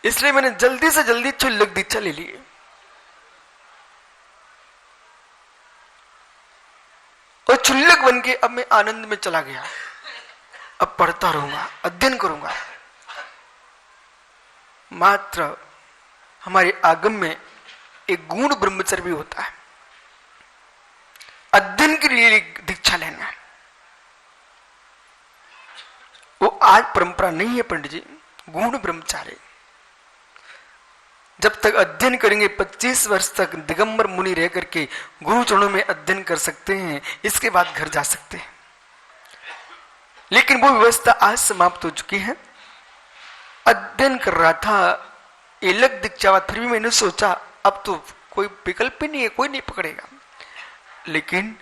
इसलिए मैंने जल्दी से जल्दी क्षुल्लक दीक्षा ले ली। और क्षुल्लक बन के अब मैं आनंद में चला गया। अब पढ़ता रहूंगा, अध्ययन करूंगा। मात्र हमारे आगम में एक गुण ब्रह्मचर्य भी होता है, अध्ययन के लिए दीक्षा लेना। वो आज परंपरा नहीं है पंडित जी, गुण ब्रह्मचारी। जब तक अध्ययन करेंगे 25 वर्ष तक दिगंबर मुनि रह करके गुरु चरणों में अध्ययन कर सकते हैं, इसके बाद घर जा सकते हैं। लेकिन वो व्यवस्था आज समाप्त हो चुकी है। अध्ययन कर रहा था, अलग दीक्षा, फिर भी मैंने सोचा अब तो कोई विकल्प ही नहीं है, कोई नहीं पकड़ेगा। लेकिन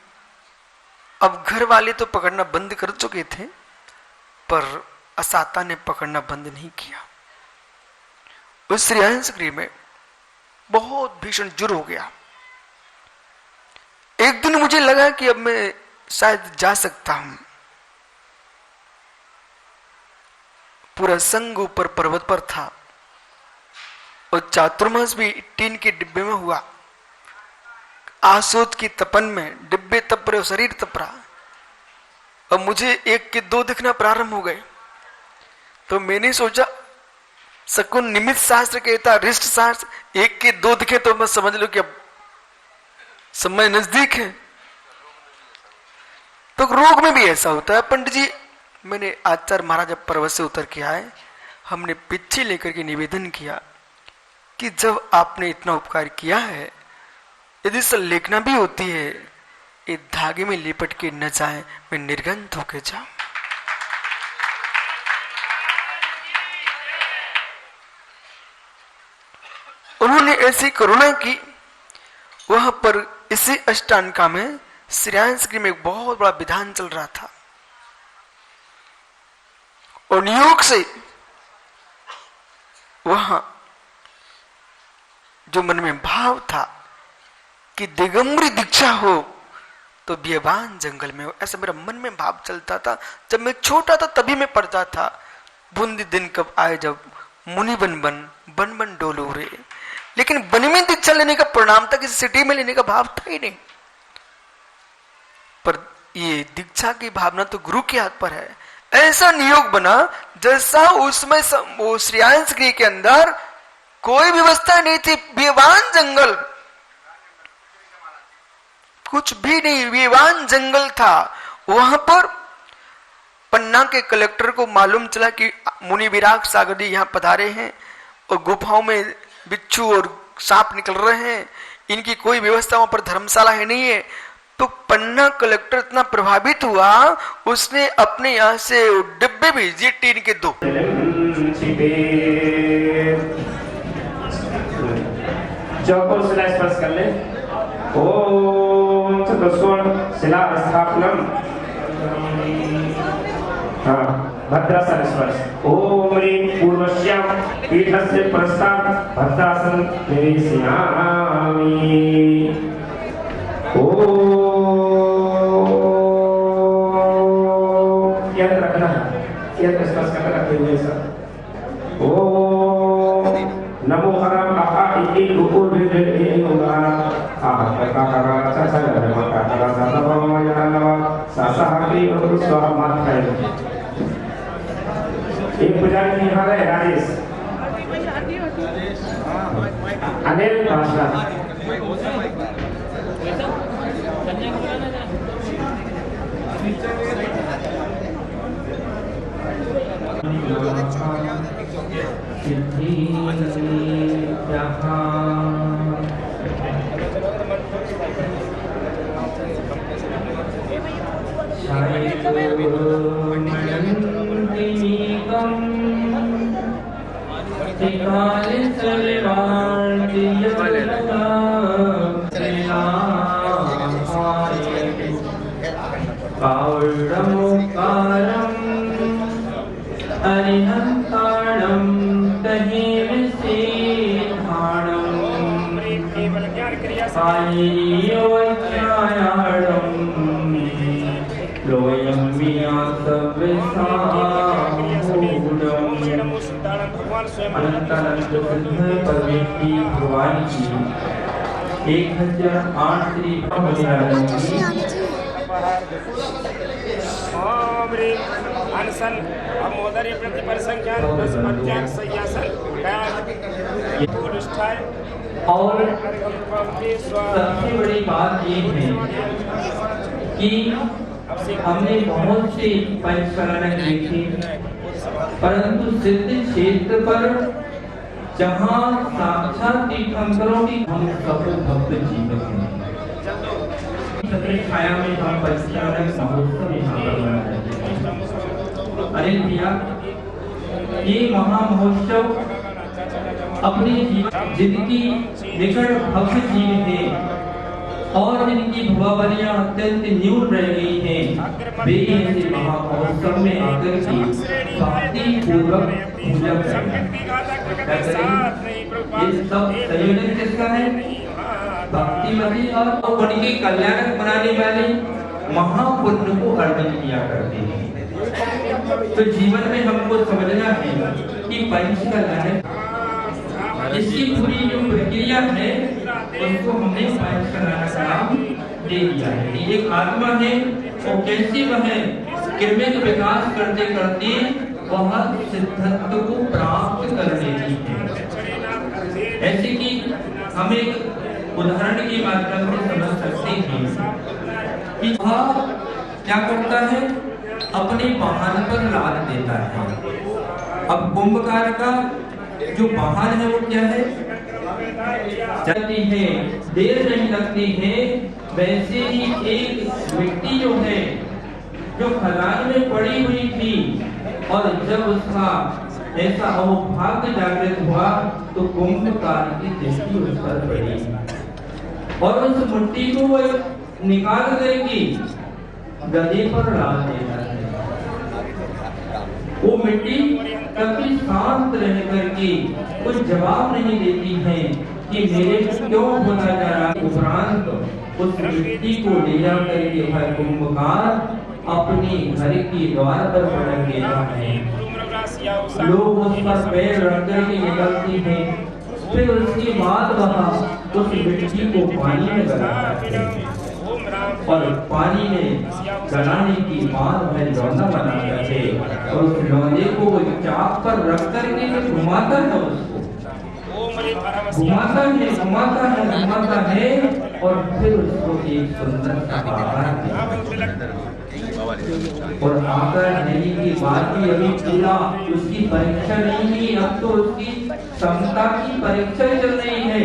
अब घर वाले तो पकड़ना बंद कर चुके थे, पर असाता ने पकड़ना बंद नहीं किया। उस श्रेयांश गृह में बहुत भीषण जुर हो गया। एक दिन मुझे लगा कि अब मैं शायद जा सकता हूं। पूरा संघ ऊपर पर्वत पर था और चातुर्मास भी टीन के डिब्बे में हुआ। आसोच की तपन में डिब्बे तप रहे, शरीर तप रहा, और मुझे 1 के 2 दिखना प्रारंभ हो गए। तो मैंने सोचा, शकुन निमित्त शास्त्र कहता, रिष्ट शास्त्र 1 के 2 दिखे तो मैं समझ लो कि अब समय नजदीक है। तो रोग में भी ऐसा होता है पंडित जी। मैंने आचार्य महाराज जब पर्वत से उतर के आए, हमने पिच्छी लेकर के निवेदन किया कि जब आपने इतना उपकार किया है, यदि संलेखना भी होती है, ये धागे में लिपट के न जाए, मैं निर्गंध होके जाऊं। उन्होंने ऐसी करुणा की। वहां पर इसी अष्टांका में श्रेयांश गृह में एक बहुत बड़ा विधान चल रहा था, और नियोग से वहां जो मन में भाव था कि दिगंबरी दीक्षा हो तो बियाबान जंगल में हो, ऐसा मेरा मन में भाव चलता था। जब मैं छोटा था तभी मैं पढ़ता था, बूंदी दिन कब आए जब मुनि बन बन बन बन डोलो रे। लेकिन वन में दीक्षा लेने का परिणाम था, किसी सिटी में लेने का भाव था ही नहीं। पर ये दीक्षा की भावना तो गुरु के हाथ पर है। ऐसा नियोग बना जैसा उसमें वो श्रेयांश गृह के अंदर कोई व्यवस्था नहीं थी, बेवान जंगल, कुछ भी नहीं, बेवान जंगल था। वहां पर पन्ना के कलेक्टर को मालूम चला कि मुनि विराग सागर जी यहां पधारे हैं और गुफाओं में बिच्छू और सांप निकल रहे हैं, इनकी कोई व्यवस्था वहां पर धर्मशाला है नहीं है। तो पन्ना कलेक्टर इतना प्रभावित हुआ, उसने अपने यहां से डिब्बे भेजे टीन के 2। चौकोर शिला स्पर्श कर ले। ओम चतुष्कोण शिला स्थापनम। हाँ, भद्रासन स्पर्श। ओम ह्रीं पूर्वश्याम पीठस्य प्रस्तात् भद्रासन निवेशयामि। ओम यंत्र रखना, यंत्र स्पर्श करना रखते हुए सर। ओम नमो हरम आहा इति गुरु विद्ये होगा आहा का करा चाचा नमः का करा साता भगवान नमः सासा हरि और स्वाहा मात है। एक पुजारी जी यहाँ है राजेश अनिल नमस्कार। अरिहंताणं की 1008 श्री अनशन मोदरी प्रतिपर संख्या और सबसे बड़ी बात ये है कि हमने बहुत से पंचकरण देखे, परंतु सिद्ध क्षेत्र पर जहाँ साक्षात तीर्थंकरों की हम सफल भक्त जीवित हैं। सत्र छाया में हम पंचकरण महोत्सव यहाँ पर मना रहे हैं। अरे भैया, ये महामहोत्सव अपनी जिनकी निकट भक्त जीव हैं और जिनकी भवावलियां अत्यंत न्यून रह गई हैं, वे ऐसे महामहोत्सव में आकर के भक्ति पूर्वक पूजा करें। ये सब संयोजन किसका है? भक्तिमती और उनके कल्याणक बनाने वाले महापुण्य को अर्पित किया करते हैं। तो जीवन में हमको समझना है कि पंच कल्याण इसकी पूरी जो प्रक्रिया है उसको हमने पंच कल्याण का नाम दे दिया है। एक आत्मा है और कैसे वह क्रमिक विकास करते करते वह सिद्धत्व को प्राप्त कर लेती है। ऐसे कि हम एक उदाहरण के माध्यम से समझ सकते हैं कि वह क्या करता है, अपने वाहन पर लाद देता है। अब कुंभकार का जो वाहन है वो क्या है? चलती है, देर नहीं लगती है। वैसे ही एक मिट्टी जो है जो खदान में पड़ी हुई थी और जब उसका ऐसा अवभाग्य जागृत हुआ तो कुंभकार की दृष्टि उस पर पड़ी और उस मिट्टी को वो निकाल करके गधे पर लाद देता है। वो मिट्टी कभी शांत रह करके कुछ जवाब नहीं देती है कि मेरे क्यों होता जा रहा। उपरांत उस मिट्टी को ले जा करके वह कुंभकार अपने घर के द्वार पर पटक देता है। लोग उस पर पैर रख करके निकलते हैं। फिर उसके बाद वह उस मिट्टी को पानी में गलाता है और पानी में गलाने के बाद वह लौंडा बनाता है और उस लौंडे को वो चाक पर रख करके घुमाता है, उसको घुमाता है और फिर उसको एक सुंदर सा आकार देता है। और आकर नहीं की बात की अभी पूरा उसकी परीक्षा नहीं हुई, अब तो उसकी क्षमता की परीक्षा चल रही है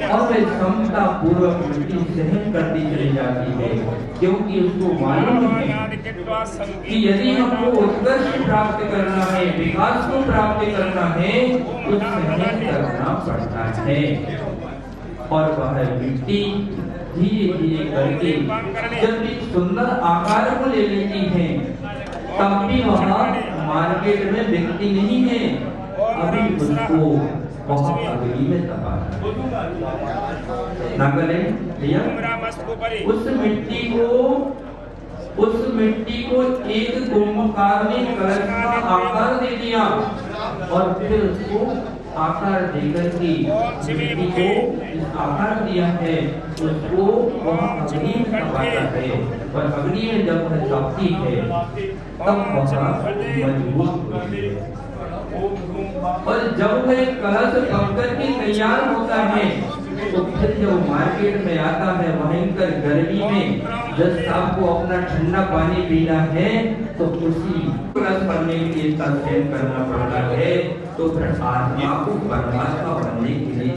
और वह क्षमता पूर्वक मिट्टी सहन करती चली जाती है, क्योंकि उसको मालूम है कि यदि हमको उत्कर्ष प्राप्त करना है, विकास को प्राप्त करना है तो सहन करना पड़ता है। और वह मिट्टी धीरे धीरे करके जब एक सुंदर आकार को ले लेती है तब भी वह मार्केट में बिकती नहीं है, अभी उसको बहुत अगली में दबाना भैया। उस मिट्टी को एक कुंभकार ने कलश का आकार दे दिया और फिर उसको आकार देकर के मिट्टी को इस आकार दिया है, उसको वह अग्नि में दबाता है और अग्नि में जब वह दबती है तब वह मजबूत होती है। और जब वह कलश पककर के तैयार होता है तो फिर जब मार्केट में आता है भयंकर गर्मी में जब आपको अपना ठंडा पानी पीना है तो उसी रस बनने के लिए इसका सेवन करना पड़ता है। तो फिर आत्मा को परमात्मा बनने के लिए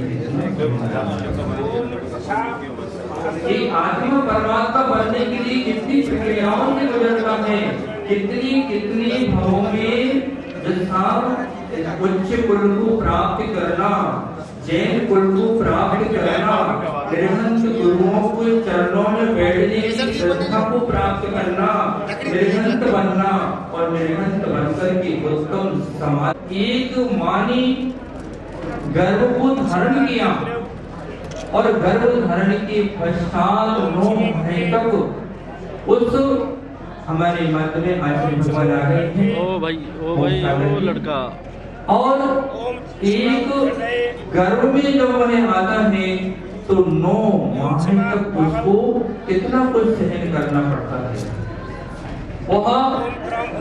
ये आत्मा परमात्मा बनने के लिए कितनी प्रक्रियाओं से गुजरना है, कितनी भावों में जैसा उच्च कुल को प्राप्त करना, जैन कुल को प्राप्त करना, गृहस्थ गुरुओं के चरणों में बैठने की श्रद्धा को प्राप्त करना, गृहस्थ बनना और गृहस्थ बनकर के उत्तम समाज। एक मानी गर्भ को धारण किया और गर्भ धारण के पश्चात 9 महीने तक उस हमारे मत में आज भगवान आ गए हैं। ओ भाई वो लड़का और एक गर्भ में जब वह आता है तो 9 माह तक उसको कितना कुछ सहन करना पड़ता है। वह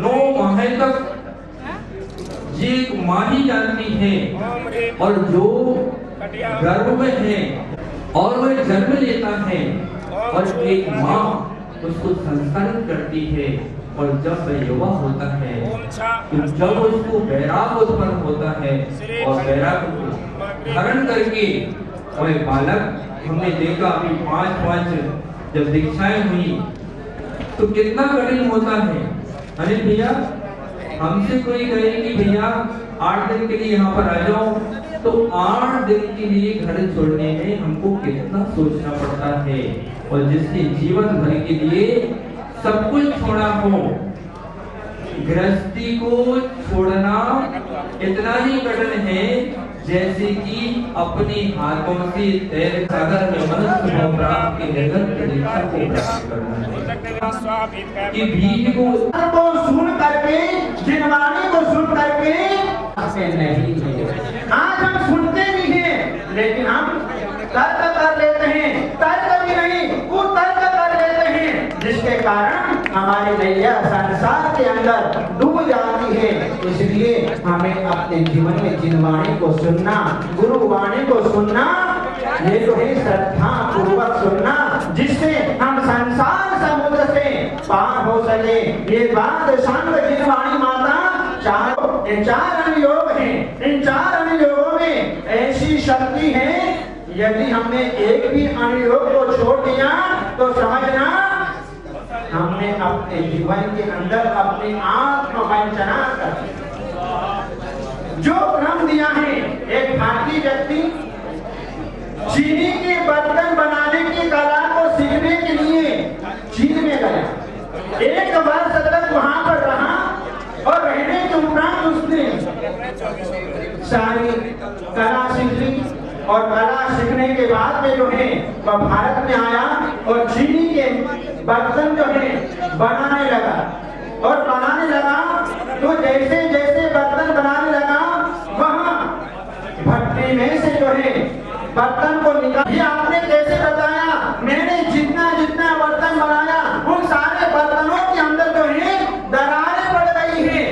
9 माह तक ये माँ ही जानती है और जो गर्भ में है और वह जन्म लेता है और एक माँ उसको संस्कारित करती है और जब वह युवा होता है तो जब उसको वैराग उत्पन्न होता है और वैराग को धारण करके वह बालक हमने देखा अभी 5 जब दीक्षाएं हुई तो कितना कठिन होता है। अरे भैया हमसे कोई कहे कि भैया 8 दिन के लिए यहाँ पर आ जाओ तो 8 दिन के लिए घर छोड़ने में हमको कितना सोचना पड़ता है। और जिसके जीवन भर के लिए सब कुछ छोड़ा हो, गृहस्थी को छोड़ना इतना ही कठिन है जैसे कि अपने हाथों से तैर सागर में मनुष्य को प्राप्त के निरंतर दीक्षा को प्राप्त करना है। कि बीज को सुन करके, जिनवाणी को सुन करके नहीं है। आज हम सुनते भी हैं लेकिन हम तर्क कर लेते हैं, तर्क भी नहीं कुतर्क कर लेते हैं, जिसके कारण हमारी नैया संसार के अंदर डूब जाती है। इसलिए हमें अपने जीवन में जिनवाणी को सुनना, गुरुवाणी को सुनना, ये जो है श्रद्धा पूर्वक सुनना, जिससे हम संसार समुद्र से पार हो सके। ये बात संग जिनवाणी माता इन 4 अनुयोग हैं। इन 4 अनुयोगों में ऐसी शक्ति है, यदि हमने एक भी अनुयोग को छोड़ दिया तो समझना हमने अपने जीवन के अंदर अपनी आत्मवंचना कर जो भ्रम दिया है। एक भारतीय व्यक्ति चीनी के बर्तन बनाने की कला को सीखने के लिए चीन में गया। 1 वर्ष तक वहां पर रहा और रहने के उपरांत उसने सारी कला सीख ली और कला सीखने के बाद में जो है वह भारत में आया और चीनी के बर्तन जो है बनाने लगा। और बनाने लगा तो जैसे जैसे बर्तन बनाने लगा वहाँ भट्टी में से जो है बर्तन को निकाल। ये आपने कैसे बताया? मैंने जितना जितना बर्तन बनाया उन सारे बर्तनों के अंदर जो है दरारें पड़ गई है।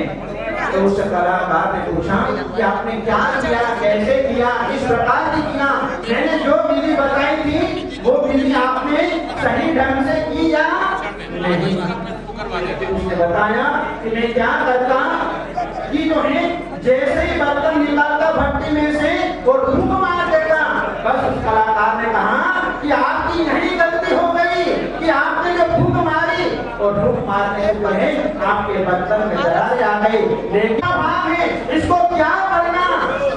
तो उस कलाकार ने पूछा कि आपने क्या किया, कैसे किया, किस प्रकार की किया? मैंने जो विधि बताई थी वो विधि आपने सही ढंग से की या नहीं? उसने बताया कि मैं क्या करता कि जो है जैसे ही बर्तन निकालता भट्टी में से वो धूप मार देता। बस उस कलाकार ने कहा कि आपकी यही गलती हो गई कि आपने जो फूंक मारी और धूप मारने से पहले आपके बर्तन में दरारें आ गई। लेकिन भाव है इसको क्या करना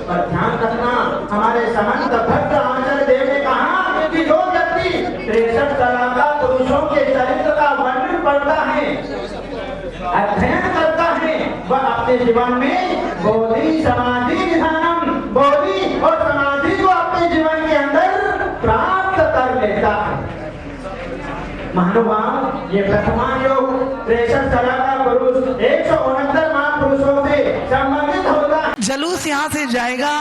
पर ध्यान रखना। हमारे समंत भक्त आचार्य देव ने कहा कि जो व्यक्ति 63 कलाकार पुरुषों के चरित्र का वर्णन पढ़ता है, अध्ययन करता है, वह अपने जीवन में बोधि समाधि निधानम, बोधि और समाधि को अपने जीवन के अंदर प्राप्त कर लेता है। महानुभाव, ये प्रथमा योग 63 कलाकार पुरुष 169 महापुरुषों से संबंधित होता है। जलूस यहाँ से जाएगा।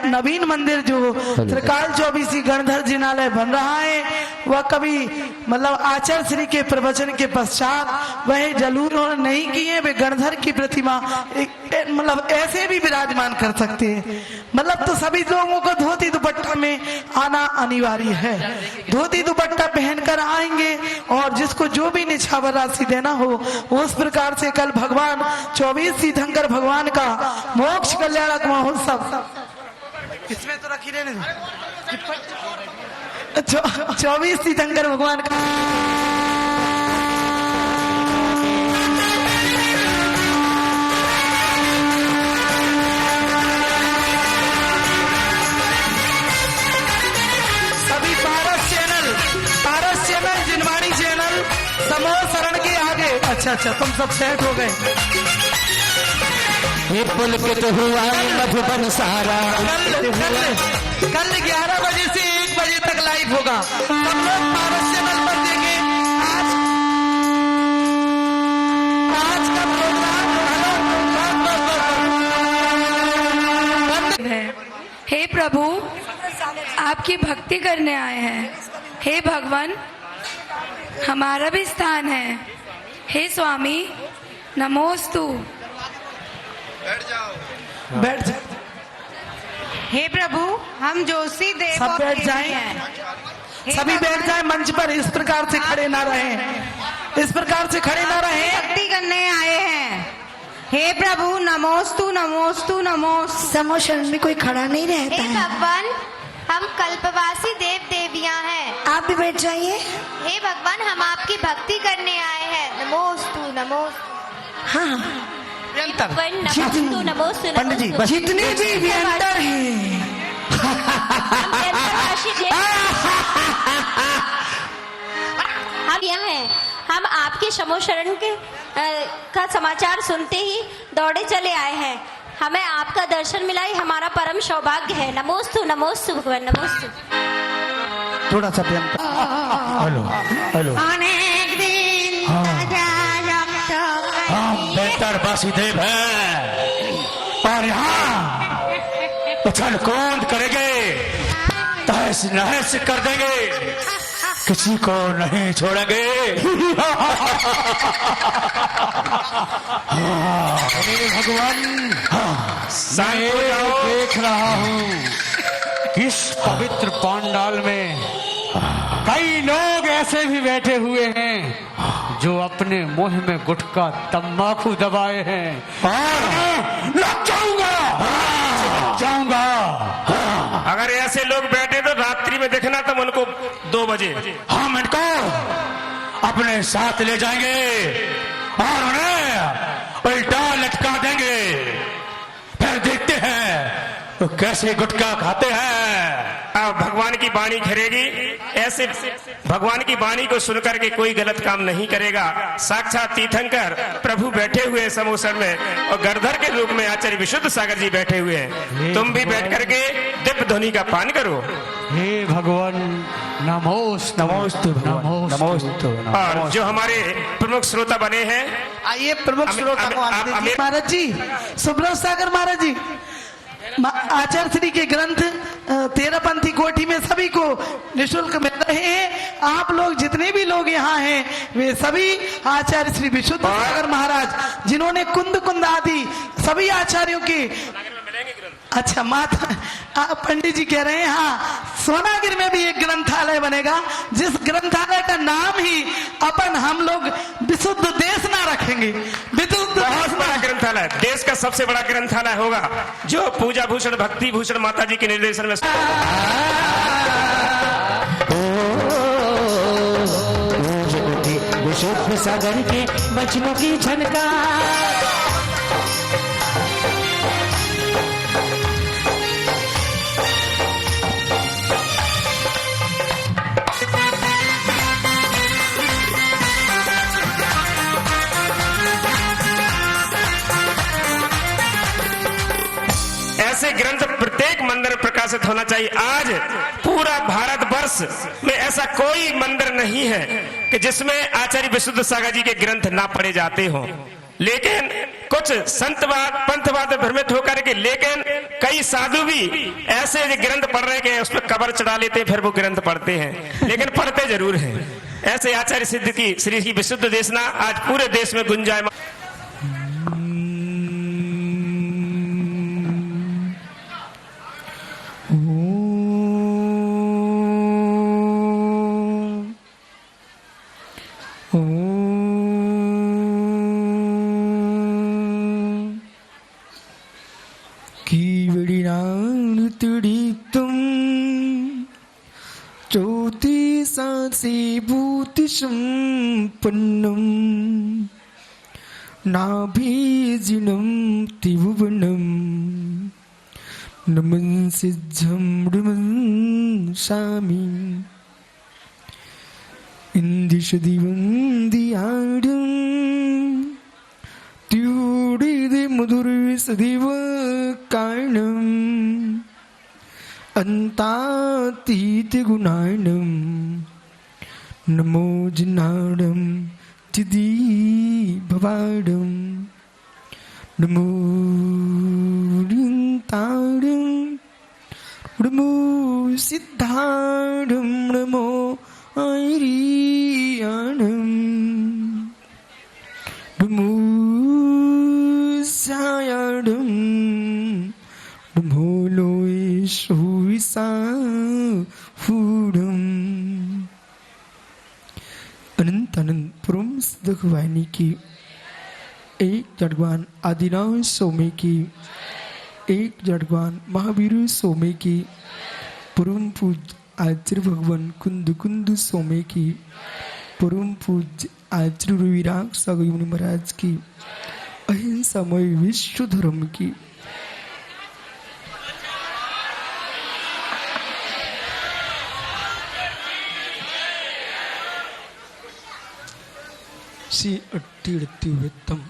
नवीन मंदिर जो त्रिकाल 24 गणधर जिनालय बन रहा है वह कभी मतलब आचार्य श्री के प्रवचन के पश्चात वह जलूस नहीं किए, वे गणधर की प्रतिमा एक मतलब ऐसे भी विराजमान कर सकते हैं। मतलब तो सभी लोगों को धोती दुपट्टा में आना अनिवार्य है। धोती दुपट्टा पहनकर आएंगे और जिसको जो भी निछावर राशि देना हो उस प्रकार से कल भगवान 24 तीर्थंकर भगवान का मोक्ष कल्याणक महोत्सव इसमें तो रखी रहने 24 तीर्थंकर भगवान का जिनवाणी चैनल समूह शरण के आगे। अच्छा तुम सब सेट हो गए। ये पुलकित हुआ मधुबन सारा। कल 11 बजे से 1 बजे तक लाइव होगा। सब लोग पारस चैनल पर देखें। आज का प्रोग्राम है। हे प्रभु, आपकी भक्ति करने आए हैं। हे भगवान, हमारा भी स्थान है। हे स्वामी, नमोस्तु। बैठ जाओ। हे प्रभु, हम जोशी देव सब बैठ जाएं। सभी बैठ जाएं मंच पर। इस प्रकार से खड़े ना रहें। इस प्रकार से खड़े ना रहें। भक्ति करने आए हैं। हे प्रभु, नमोस्तु नमोस्तु नमोस्तु। समूह शरण में कोई खड़ा नहीं रहता हे है। भगवान, हम कल्पवासी देव देवियां हैं। आप भी बैठ जाइए। हे भगवान, हम आपकी भक्ति करने आए हैं। नमोस्तु नमोस्तु। हाँ नमोस्तु नमोस्तु। पंडित जी जितने भी व्यंतर हैं हम यहाँ हैं। हम आपके समूह शरण के का समाचार सुनते ही दौड़े चले आए हैं। हमें आपका दर्शन मिला ही हमारा परम सौभाग्य है। नमोस्तु नमोस्तु भगवान, नमोस्तु। थोड़ा सा व्यंतर। हेलो अनेक दिन हम बेहतर वासुदेव हैं और यहाँ उछल कूद करेंगे, तहस नहस कर देंगे, किसी को नहीं छोड़ेंगे। भगवान, मैं देख रहा हूँ इस पवित्र पंडाल में कई लोग ऐसे भी बैठे हुए हैं जो अपने मुंह में गुटखा तंबाकू दबाए हैं। लग जाऊंगा। अगर ऐसे लोग बैठे तो रात्रि में देखना तुम उनको 2 बजे। हम इनको अपने साथ ले जाएंगे और उन्हें उल्टा लटका देंगे। फिर देखते हैं तो कैसे गुटखा खाते हैं। अब भगवान की वाणी खरेगी। ऐसे भगवान की वाणी को सुनकर के कोई गलत काम नहीं करेगा। साक्षात तीर्थंकर प्रभु बैठे हुए समूसर में और गर्धर के रूप में आचार्य विशुद्ध सागर जी बैठे हुए हैं। तुम भी बैठ करके दिव्य ध्वनि का पान करो। हे भगवान, नमोस्तु नमोस्तु नमोस्तु। और जो हमारे प्रमुख श्रोता बने हैं, आइए प्रमुख श्रोता को महाराज जी, सुब्रत सागर महाराज जी, आचार्य श्री के ग्रंथ 13पंथी कोठी में सभी को निःशुल्क मिल रहे हैं। आप लोग जितने भी लोग यहाँ हैं वे सभी आचार्य श्री विशुद्ध सागर महाराज, जिन्होंने कुंद कुंद आदि सभी आचार्यों के। अच्छा माता पंडित जी कह रहे हैं हाँ, सोनागिर में भी एक ग्रंथालय बनेगा, जिस ग्रंथालय का नाम ही अपन हम लोग विशुद्ध देश ना रखेंगे। बहुत बड़ा ग्रंथालय, देश का सबसे बड़ा ग्रंथालय होगा, जो पूजा भूषण भक्ति भूषण माता जी के निर्देशन में। विशुद्ध सागर के बचनों की झनकार। ऐसे ग्रंथ प्रत्येक मंदिर में प्रकाशित होना चाहिए। आज पूरा भारत वर्ष में ऐसा कोई मंदिर नहीं है कि जिसमें आचार्य विशुद्ध सागर जी के ग्रंथ ना पढ़े जाते हों। लेकिन कुछ संतवाद पंथवाद भ्रमित होकर के, लेकिन कई साधु भी ऐसे ग्रंथ पढ़ रहे हैं, उस पर कबर चढ़ा लेते हैं, फिर वो ग्रंथ पढ़ते हैं, लेकिन पढ़ते जरूर हैं। ऐसे आचार्य सिद्ध की श्री की विशुद्ध देशना आज पूरे देश में गुंजायमान। कीवड़िनाणुतुड़ी तुम ज्योति सासी भूति संपन्नम नाभिजिनं त्रिभुवनं नमंसिद्धं नमंसामि इंदिशदिवं दियाडं त्यूडिदे मधुरसदिव कारणम् अन्तातीतगुणाणं नमो जिनाडं चिदी भवाडं नमो रिंताडं नमो सिद्धाडं नमो आयरियाणं नमो सायाडं नमो लोय सुविसा फूडं अनंत अनंत परम सिद्ध वाहिनी की एक जड़वान आदिनाथ सोमे की एक जड़वान महावीर सोमे की परम पूज्य आचार्य भगवान कुंद कुंद सोमे की परम पूज्य आचार्य रविराग सागर मुनि महाराज की अहिंसामय विश्व धर्म की श्री अट्टिरत्युव्यक्तम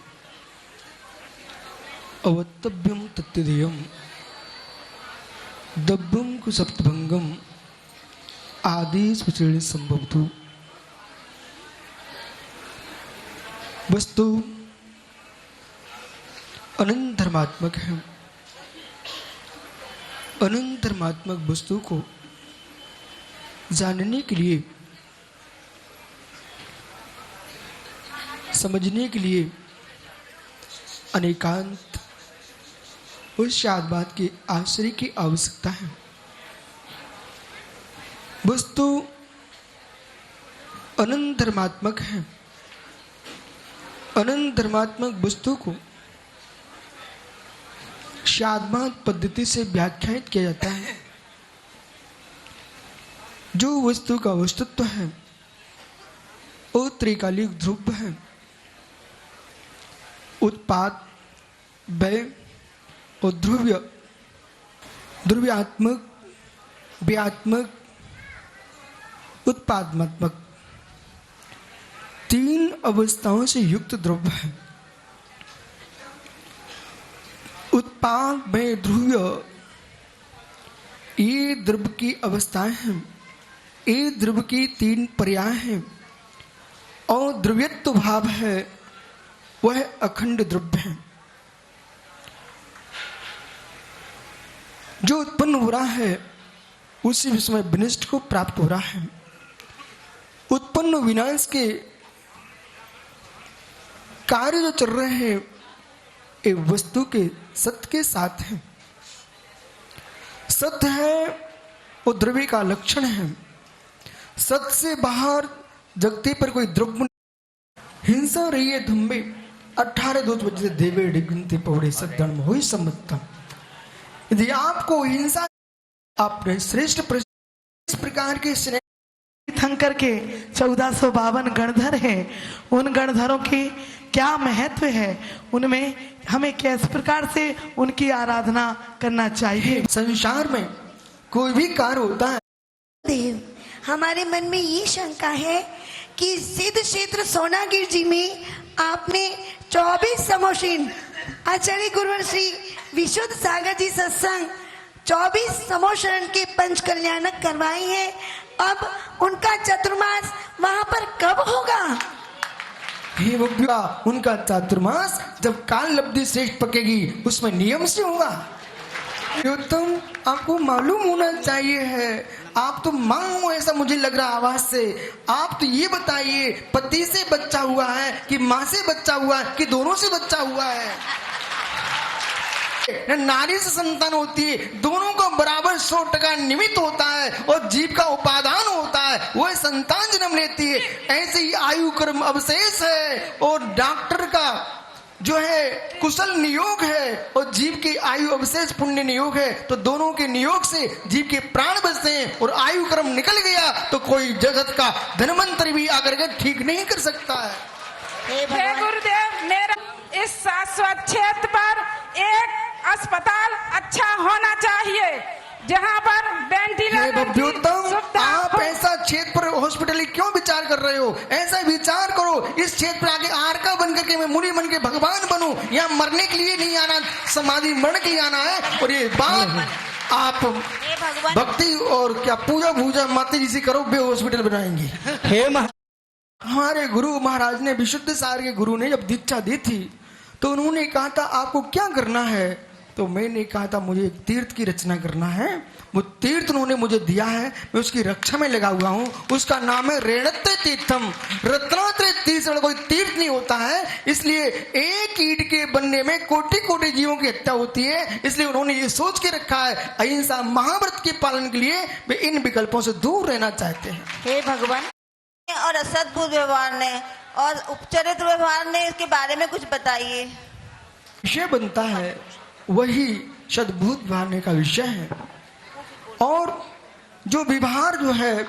अवत्तव्यम तत्तेयम दब्बम कुसप्तभंगम आदेश विचरण संभवतु वस्तु अनंत धर्मात्मक है। अनंत धर्मात्मक वस्तु को जानने के लिए, समझने के लिए अनेकांत उस शादबाद के आश्रय की आवश्यकता है। वस्तु अनंत धर्मात्मक है। अनंत धर्मात्मक वस्तु को शादबाद पद्धति से व्याख्यायित किया जाता है। जो वस्तु का वस्तुत्व है वो त्रिकालिक ध्रुव है। उत्पाद, व्यय और ध्रुव्य, ध्रुव्यात्मक, व्यात्मक, उत्पादनात्मक तीन अवस्थाओं से युक्त द्रव्य है। उत्पाद, व्यय, ध्रुव्य ये द्रव्य की अवस्थाएं हैं। ये द्रव्य की तीन पर्याय हैं और द्रव्यत्व भाव है वह अखंड द्रव्य है। जो उत्पन्न हो रहा है उसी विषय विनिष्ट को प्राप्त हो रहा है। उत्पन्न विनाश के कार्य जो चल रहे हैं ये वस्तु के सत्य के साथ है। सत्य है वो द्रव्य का लक्षण है। सत्य से बाहर जगते पर कोई द्रव्य। हिंसा रही है धम्बे 18 2 बजे देवे डिगंते पौड़े सद्धर्म हो सम्मतम। यदि आपको हिंसा आपने श्रेष्ठ इस प्रकार के तीर्थंकर के 1452 गणधर हैं। उन गणधरों की क्या महत्व है, उनमें हमें किस प्रकार से उनकी आराधना करना चाहिए। संसार में कोई भी कार्य होता है। देव, हमारे मन में ये शंका है कि सिद्ध क्षेत्र सोनागिर जी में आपने 24 समोशीन आचार्य गुरुवर श्री विशुद्ध सागर जी सत्संग 24 समोशरण के पंच कल्याणक करवाए हैं। अब उनका चतुर्मास वहां पर कब होगा? हे भव्या, उनका चातुर्मास जब काल लब्धि श्रेष्ठ पकेगी उसमें नियम से होगा। उत्तम आपको मालूम होना चाहिए है। आप तो मां हो ऐसा मुझे लग रहा आवाज से। आप तो ये बताइए पति से बच्चा हुआ है कि मां से बच्चा हुआ है कि दोनों से बच्चा हुआ है? न नारी से संतान होती है, दोनों का बराबर 100% निमित्त होता है और जीव का उपादान होता है, वह संतान जन्म लेती है। ऐसे ही आयु कर्म अवशेष है और डॉक्टर का जो है कुशल नियोग है और जीव के आयु अवशेष पुण्य नियोग है। तो दोनों के नियोग से जीव के प्राण बचते हैं और आयु कर्म निकल गया तो कोई जगत का धनवंतरी भी आकर के ठीक नहीं कर सकता है। हे गुरुदेव, मेरा इस शाश्वत क्षेत्र पर एक अस्पताल अच्छा होना चाहिए जहां पर वेंटिलेटर। आप ऐसा क्षेत्र पर हॉस्पिटल क्यों विचार कर रहे हो? ऐसा विचार करो इस क्षेत्र पर आगे आरका बनकर के मैं मुनि बन के भगवान बनूं। यहाँ मरने के लिए नहीं आना, समाधि मरण के लिए आना है। और ये बात आप भक्ति और क्या पूजा भूजा माता जी से करो, बे हॉस्पिटल बनाएंगे। हे हमारे गुरु महाराज ने, विशुद्ध सार के गुरु ने जब दीक्षा दी थी तो उन्होंने कहा था आपको क्या करना है? तो मैंने कहा था मुझे एक तीर्थ की रचना करना है। वो तीर्थ उन्होंने मुझे दिया है, मैं उसकी रक्षा में लगा हुआ हूँ। उसका नाम है रेणत्य तीर्थम। रत्नात्रय तीर्थ कोई तीर्थ नहीं होता है, इसलिए एक ईंट के बनने में कोटि कोटि जीवों की हत्या होती है। इसलिए उन्होंने ये सोच के रखा है अहिंसा महाव्रत के पालन के लिए वे इन विकल्पों से दूर रहना चाहते हैं। हे भगवान, और असद्भुत व्यवहार ने और उपचरित व्यवहार ने, इसके बारे में कुछ बताइए। विषय बनता है वही सद्भुत व्यवहार का विषय है। और जो व्यवहार जो है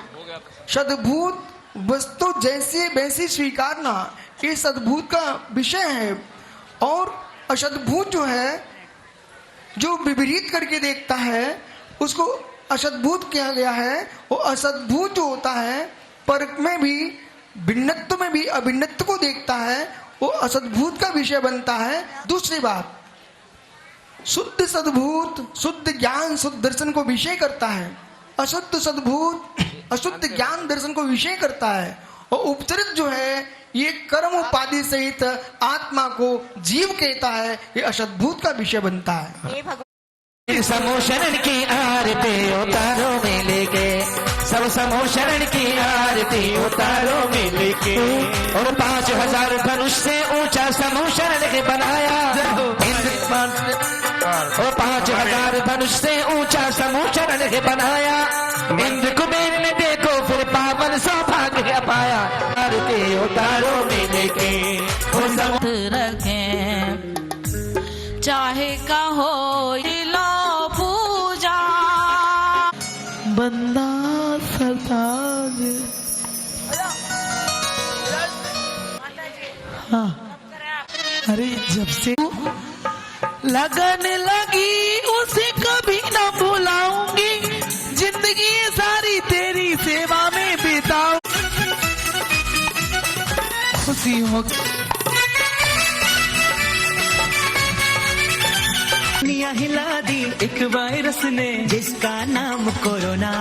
सद्भुत वस्तु जैसे वैसी स्वीकारना, ये सद्भुत का विषय है। और असद्भुत जो है जो विपरीत करके देखता है उसको असद्भुत किया गया है। वो असद्भुत जो होता है परक में भी, भिन्नत्व में भी अभिन्नत्व को देखता है, वो असद्भुत का विषय बनता है। दूसरी बात, शुद्ध सद्भूत शुद्ध ज्ञान शुद्ध दर्शन को विषय करता है, अशुद्ध सद्भूत अशुद्ध ज्ञान दर्शन को विषय करता है। और उपचरित जो है ये कर्म उपाधि सहित आत्मा को जीव कहता है, ये असद्भुत का विषय बनता है। समोशरण की आरती उतारो में लेके, सब समोशरण की आरती उतारो में लेके, और 5000 धनुष से ऊंचा समोशरण के बनाया। और 5000 धनुष से ऊंचा समोशरण के बनाया। इंद्र कुबेर ने देखो फिर पावन सौभाग्य पाया। आरती उतारो में लेके रखें, चाहे कहो लो पूजा। बंदा सरताज, हाँ, अरे जब से लगन लगी उसे कभी न भुलाऊंगी, जिंदगी सारी तेरी सेवा में बिताऊं। खुशी हो दुनिया हिला दी एक वायरस ने जिसका नाम कोरोना।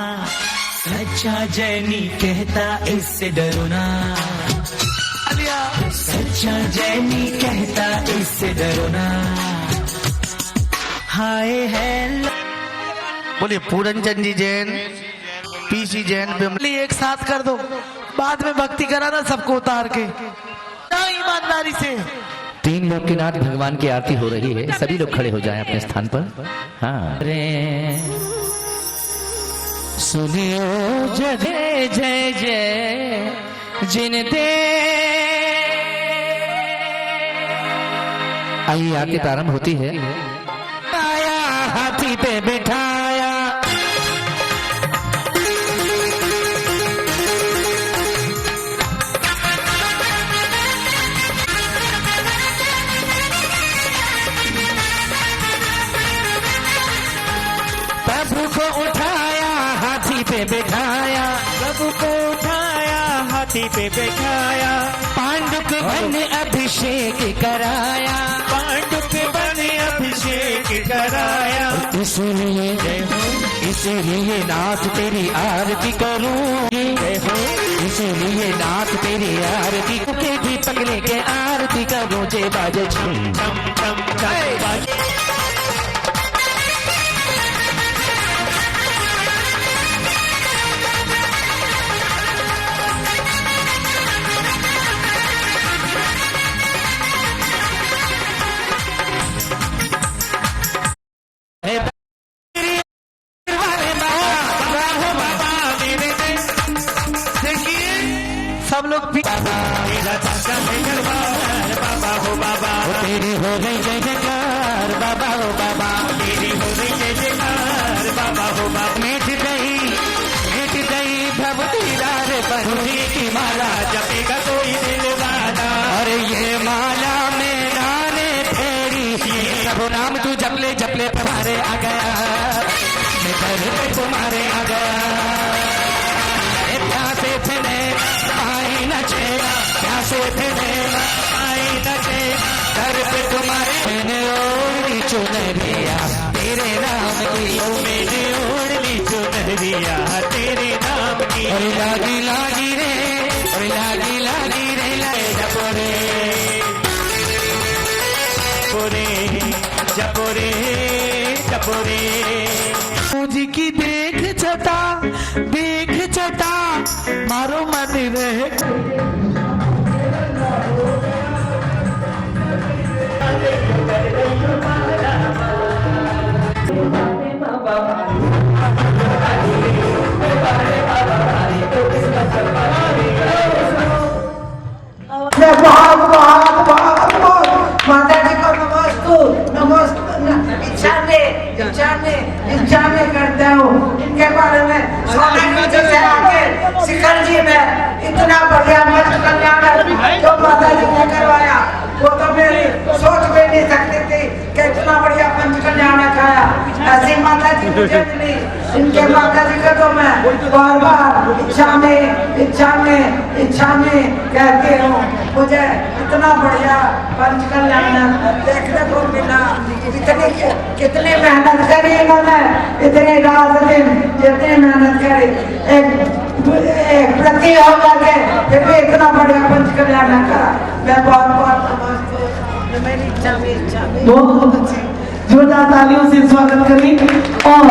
सच्चा जैनी कहता इससे डरो ना, सच्चा जैनी कहता इससे डरो ना। हाय है बोलिए पूरन चंद जी जैन, पीसी जैन पे एक साथ कर दो, बाद में भक्ति कराना सबको उतार के ईमानदारी से। 3 लोग के नाथ भगवान की आरती हो रही है, सभी लोग खड़े हो जाएं अपने स्थान पर। हाँ, सुनियो जय जय जय जिन दे। आइए आरती प्रारंभ होती है। आया हाथी पे बिठाया, प्रभु को उठाया हाथी पे बिठाया, प्रभु को उठाया हाथी पे बिठाया। पांडुक बन अभिषेक कराया, पांडुक बन अभिषेक कराया। इसलिए जय हो, इसलिए नाथ तेरी आरती करूंगी। जय हो, इसलिए नाथ तेरी आरती के भी पगले के आरती करूं। जय बाजे छम छम छम छम। तेरी हो गई जय जयकार बाबा हो बाबा, तेरी हो गई जय जयकार बाबा हो बाबा। मीठ गई भवतीरार बंधी की माला, जपेगा कोई दिल वाला। और ये माला मेरा ने फेरी, ये सब नाम तू जपले जपले तुम्हारे आ गया, मैं घर पे तुम्हारे आ गया। प्यासे थे आई न छेड़ा, प्यासे थे आई न छेड़ा, घर पे तुम्हारे मैंने ओढ़ी चुनरिया तेरे नाम की, ओ मैंने ओढ़ी चुनरिया तेरे नाम की। और लागी लागी रे, और लागी लागी रे, लाए जपोरे जपोरे जपोरे। जी की देख छटा मारो मन रहे। माता जी को इच्छाने करता हूँ। इनके बारे में शिखर जी में इतना बढ़िया मंच कल्याण जो माता जी ने करवाया, वो तो मेरी सोच भी नहीं सकती थी कि इतना बढ़िया पंच कल्याण खाया। ऐसी माता जी मुझे मिली, इनके माता जी का तो मैं बार बार इच्छा में कहती हूँ। मुझे इतना बढ़िया पंच कल्याण देखने को मिला। कितनी मेहनत करी इन्होंने, इतनी रात दिन जितनी मेहनत करी, एक प्रति होकर के फिर भी इतना बढ़िया पंच कल्याण करा। मैं बहुत मेरी इच्छा बहुत अच्छी जोरदार तालियों से स्वागत करी। और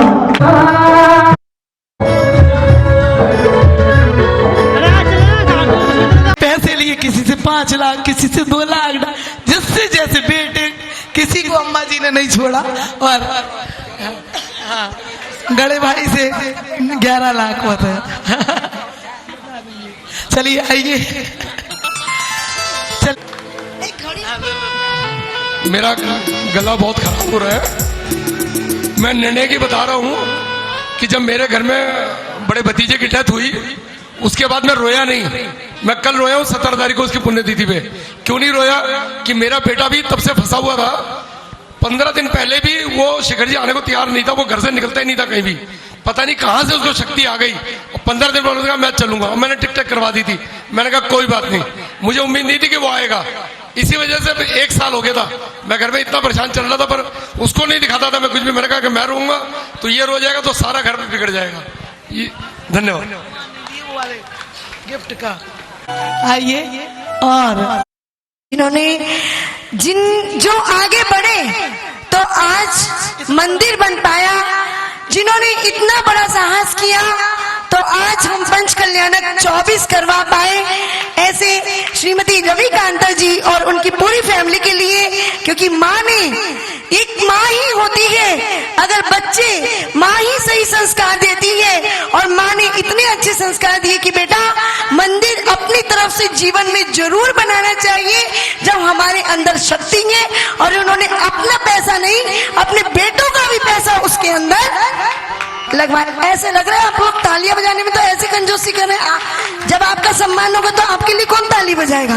पैसे लिए किसी से 5 लाख, किसी से 2 लाख, जिससे जैसे बेटे, किसी को अम्मा जी ने नहीं छोड़ा। और गड़े भाई से 11 लाख होता है। चलिए आइए। मेरा गला बहुत खराब हो रहा है। मैं निर्णय की बता रहा हूँ कि जब मेरे घर में बड़े भतीजे की डेथ हुई, उसके बाद मैं रोया नहीं। मैं कल रोया हूँ 17 तारीख को उसकी पुण्यतिथि पे। क्यों नहीं रोया कि मेरा बेटा भी तब से फंसा हुआ था। 15 दिन पहले भी वो शिखर जी आने को तैयार नहीं था, वो घर से निकलता ही नहीं था कहीं भी। पता नहीं कहां से उसको शक्ति आ गई। और 15 दिन बाद उसने मैं चलूंगा, और मैंने टिकट करवा दी थी। मैंने कहा कोई बात नहीं, मुझे उम्मीद नहीं थी कि वो आएगा। इसी वजह से 1 साल हो गया था, मैं घर में इतना परेशान चल रहा था, पर उसको नहीं दिखाता था मैं कुछ भी। मैंने कहा कि मैं रहूंगा तो ये रो जाएगा तो सारा घर में बिगड़ जाएगा। धन्यवाद। गिफ्ट का आइए। और इन्होंने जो आगे बढ़े तो आज मंदिर बन पाया, जिन्होंने इतना बड़ा साहस किया तो आज हम पंच कल्याणक 24 करवा पाए। ऐसे श्रीमती रवि कांता जी और उनकी पूरी फैमिली के लिए, क्योंकि माँ ने एक माँ ही होती है, अगर बच्चे माँ ही सही संस्कार देती है, और माँ ने इतने अच्छे संस्कार दिए कि बेटा मंदिर अपनी तरफ से जीवन में जरूर बनाना चाहिए जब हमारे अंदर शक्ति है। और उन्होंने अपना पैसा नहीं, अपने बेटों का भी पैसा उसके अंदर लगवाया। ऐसे लग रहा है आप लोग तालियां बजाने में तो ऐसे कंजूसी कर रहे हैं। जब आपका सम्मान होगा तो आपके लिए कौन ताली बजाएगा?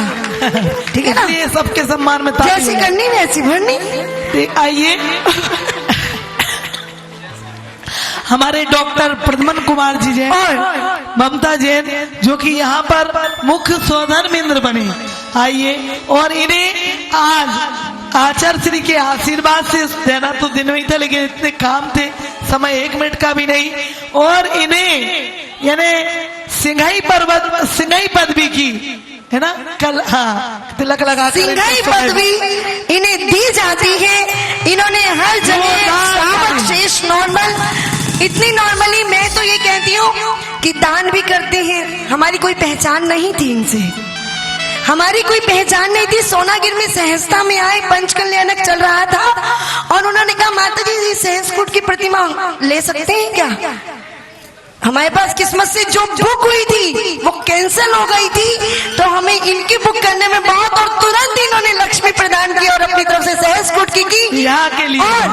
ठीक है ना, ये सबके सम्मान में ताली जैसी करनी वैसी भरनी। आइए। हमारे डॉक्टर प्रद्मन कुमार जी जैन और ममता जैन, जो कि यहाँ पर मुख्य स्वधर्मेंद्र बने। आइए। और इन्हें आज आचार्य श्री के आशीर्वाद से देना तो दिन में ही था, लेकिन इतने काम थे, समय 1 मिनट का भी नहीं। और इन्हें यानी सिंघाई पदवी की है ना, कल तिलक लगा सिंघाई पदवी इन्हें दी जाती है। इन्होंने हर जगह श्रेष्ठ नॉर्मल, इतनी नॉर्मली मैं तो ये कहती हूँ कि दान भी करते हैं। हमारी कोई पहचान नहीं थी इनसे, हमारी कोई पहचान नहीं थी। सोनागिर में सहजता में आए, पंच कल्याणक चल रहा था और उन्होंने कहा माता जी सहजकूट की प्रतिमा ले सकते हैं क्या? हमारे पास किस्मत से जो बुक हुई थी वो कैंसिल हो गई थी, तो हमें इनकी बुक करने में बहुत, और तुरंत इन्होंने लक्ष्मी प्रदान की और अपनी तरफ से बहस गुटकी की यहाँ के लिए। और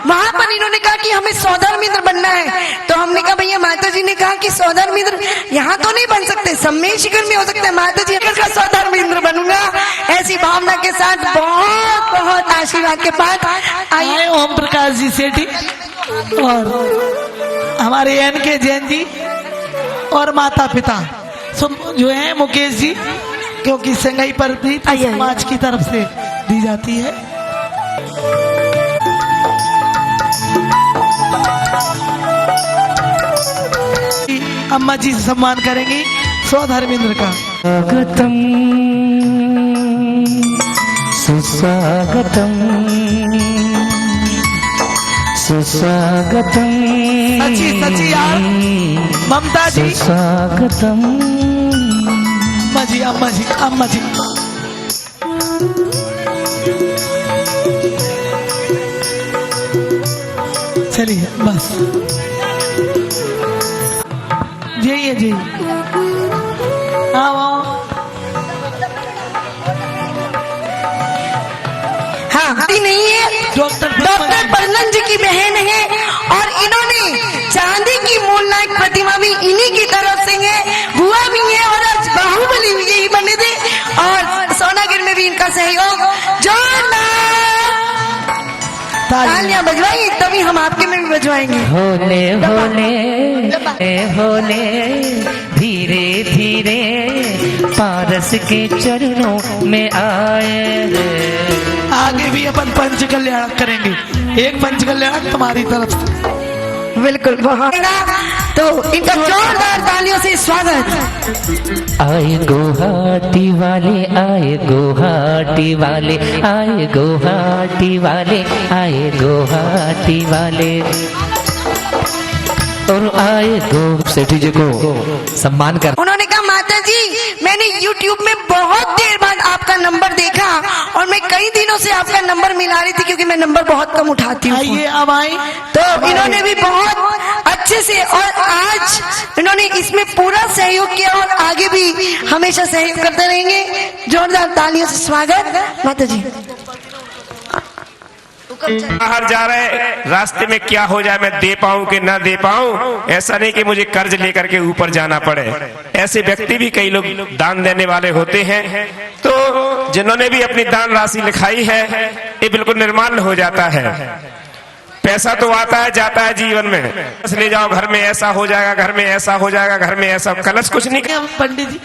वहाँ पर इन्होंने कहा कि हमें सौदार मित्र बनना है। तो हमने कहा भैया माता जी ने कहा कि सौदार मित्र यहाँ तो नहीं बन सकते, सम्मेलन शिखर में हो सकता है। माता जी का सौदार मित्र बनूंगा ऐसी भावना के साथ बहुत बहुत आशीर्वाद के पास आइए ओम प्रकाश जी सेठी और हमारे NK जैन जी और माता पिता जो है मुकेश जी, क्योंकि संगाई पर भी समाज की तरफ से दी जाती है। अम्मा जी से सम्मान करेंगी स्वधर्मेंद्र का। स्वागतम सुस्वागतम सुस्वागतम सची सची यार ममता जी सुस्वागतम। अम्मा जी अम्मा जी चलिए बस यही है जी। हाँ नहीं है, डॉक्टर परनन जी की बहन है और इन्होंने चांदी की मूल नायक प्रतिमा भी इन्हीं की तरफ से है, बुआ भी है और आज बाहुबली भी यही बने थे और सोनागिर में भी इनका सहयोग। तालियां बजवाइए तभी हम आपके में भी बजवाएंगे। होले होले होले धीरे धीरे पारस के चरणों में आए। आगे भी अपन पंच कल्याण करेंगे, एक पंच कल्याण तुम्हारी तरफ से। बिल्कुल बहुत तो इनका जोरदार तालियों से स्वागत। आए गुवाहाटी वाले आए गुवाहाटी वाले आए गुवाहाटी वाले आए गुवाहाटी वाले और आए गो सेठी जी को सम्मान कर। उन्होंने कहा माता जी मैंने YouTube में बहुत देर बाद आपका नंबर देखा और मैं कई दिनों से आपका नंबर मिला रही थी क्योंकि मैं नंबर बहुत कम उठाती हूँ। आइए अब आई तो इन्होंने भी बहुत अच्छे से और आज इन्होंने इसमें पूरा सहयोग किया और आगे भी हमेशा सहयोग करते रहेंगे। जोरदार तालियों से स्वागत माता जी। बाहर जा रहे रास्ते में क्या हो जाए, मैं दे पाऊं कि ना दे पाऊं, ऐसा नहीं कि मुझे कर्ज लेकर के ऊपर जाना पड़े। ऐसे व्यक्ति भी कई लोग दान देने वाले होते हैं, तो जिन्होंने भी अपनी दान राशि लिखाई है ये बिल्कुल निर्माल्य हो जाता है। पैसा तो आता है जाता है जीवन में, बस ले जाओ घर में ऐसा हो जाएगा, घर में ऐसा हो जाएगा, घर में ऐसा, कलश कुछ नहीं। पंडित जी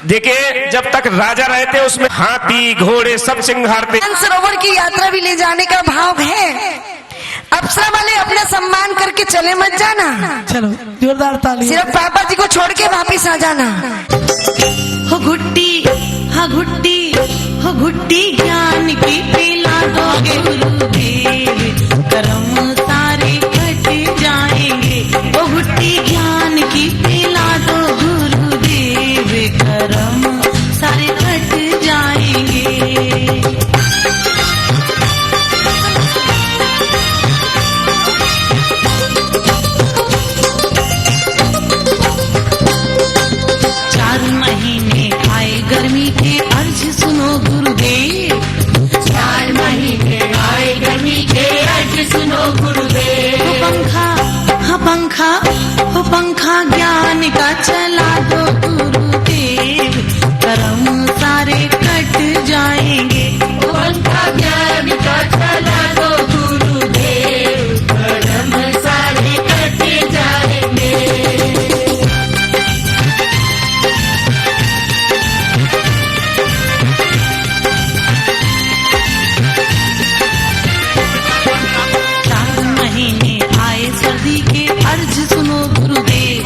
देखिए जब तक राजा रहते उसमें हाथी घोड़े सब सिंगारते। सरोवर की यात्रा भी ले जाने का भाव है। अप्सरा वाले अपना सम्मान करके चले मत जाना। चलो जोरदार ताली। सिर्फ पापा जी को छोड़ के वापिस आ जाना। हो घुट्टी हाँ घुट्टी हो घुट्टी ज्ञान की पिला दोगे गुरुदेव, कर्म सारे कट जाएंगे। हो घुट्टी ज्ञान की पिला दो गुरुदेव, कर्म सारे कट जाएंगे। गर्मी के अर्ज सुनो गुरुदेव, 4 महीने आए गर्मी के अर्ज सुनो गुरुदेव। हो पंखा ज्ञान का चला दो गुरुदेव, कर्म सारे कट जाएंगे। पंखा ज्ञान का चला दो गुरुदेव, कर्म सारे कट जाएंगे। सर्दी के अर्ज सुनो गुरुदेव,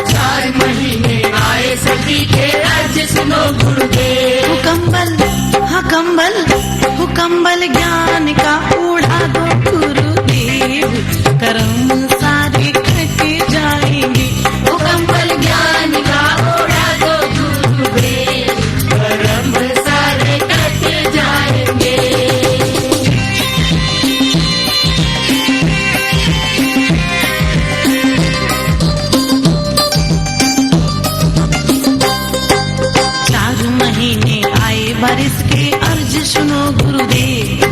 4 महीने आए सर्दी के अर्ज सुनो गुरुदेव। हो कंबल ज्ञान का उड़ा दो गुरुदेव, कर्म सारे कट जाएंगे। हो कंबल ज्ञान का उड़ा दो गुरुदेव, कर्म सारे कट जाएंगे। बारिश के अर्ज सुनो गुरुदेव,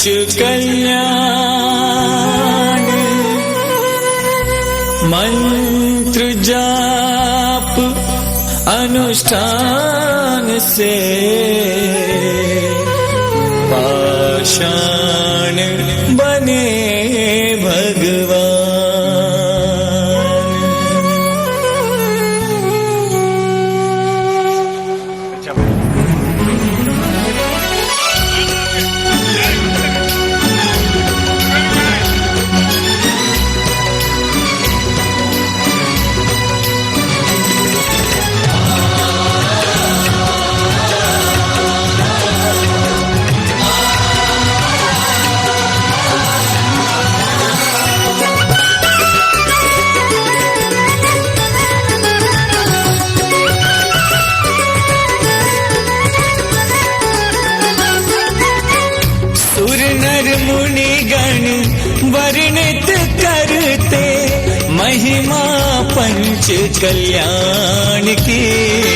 पंच कल्याण मंत्र जाप अनुष्ठान से पाषाण बने भगवान। वर्णित करते महिमा पंच कल्याण की।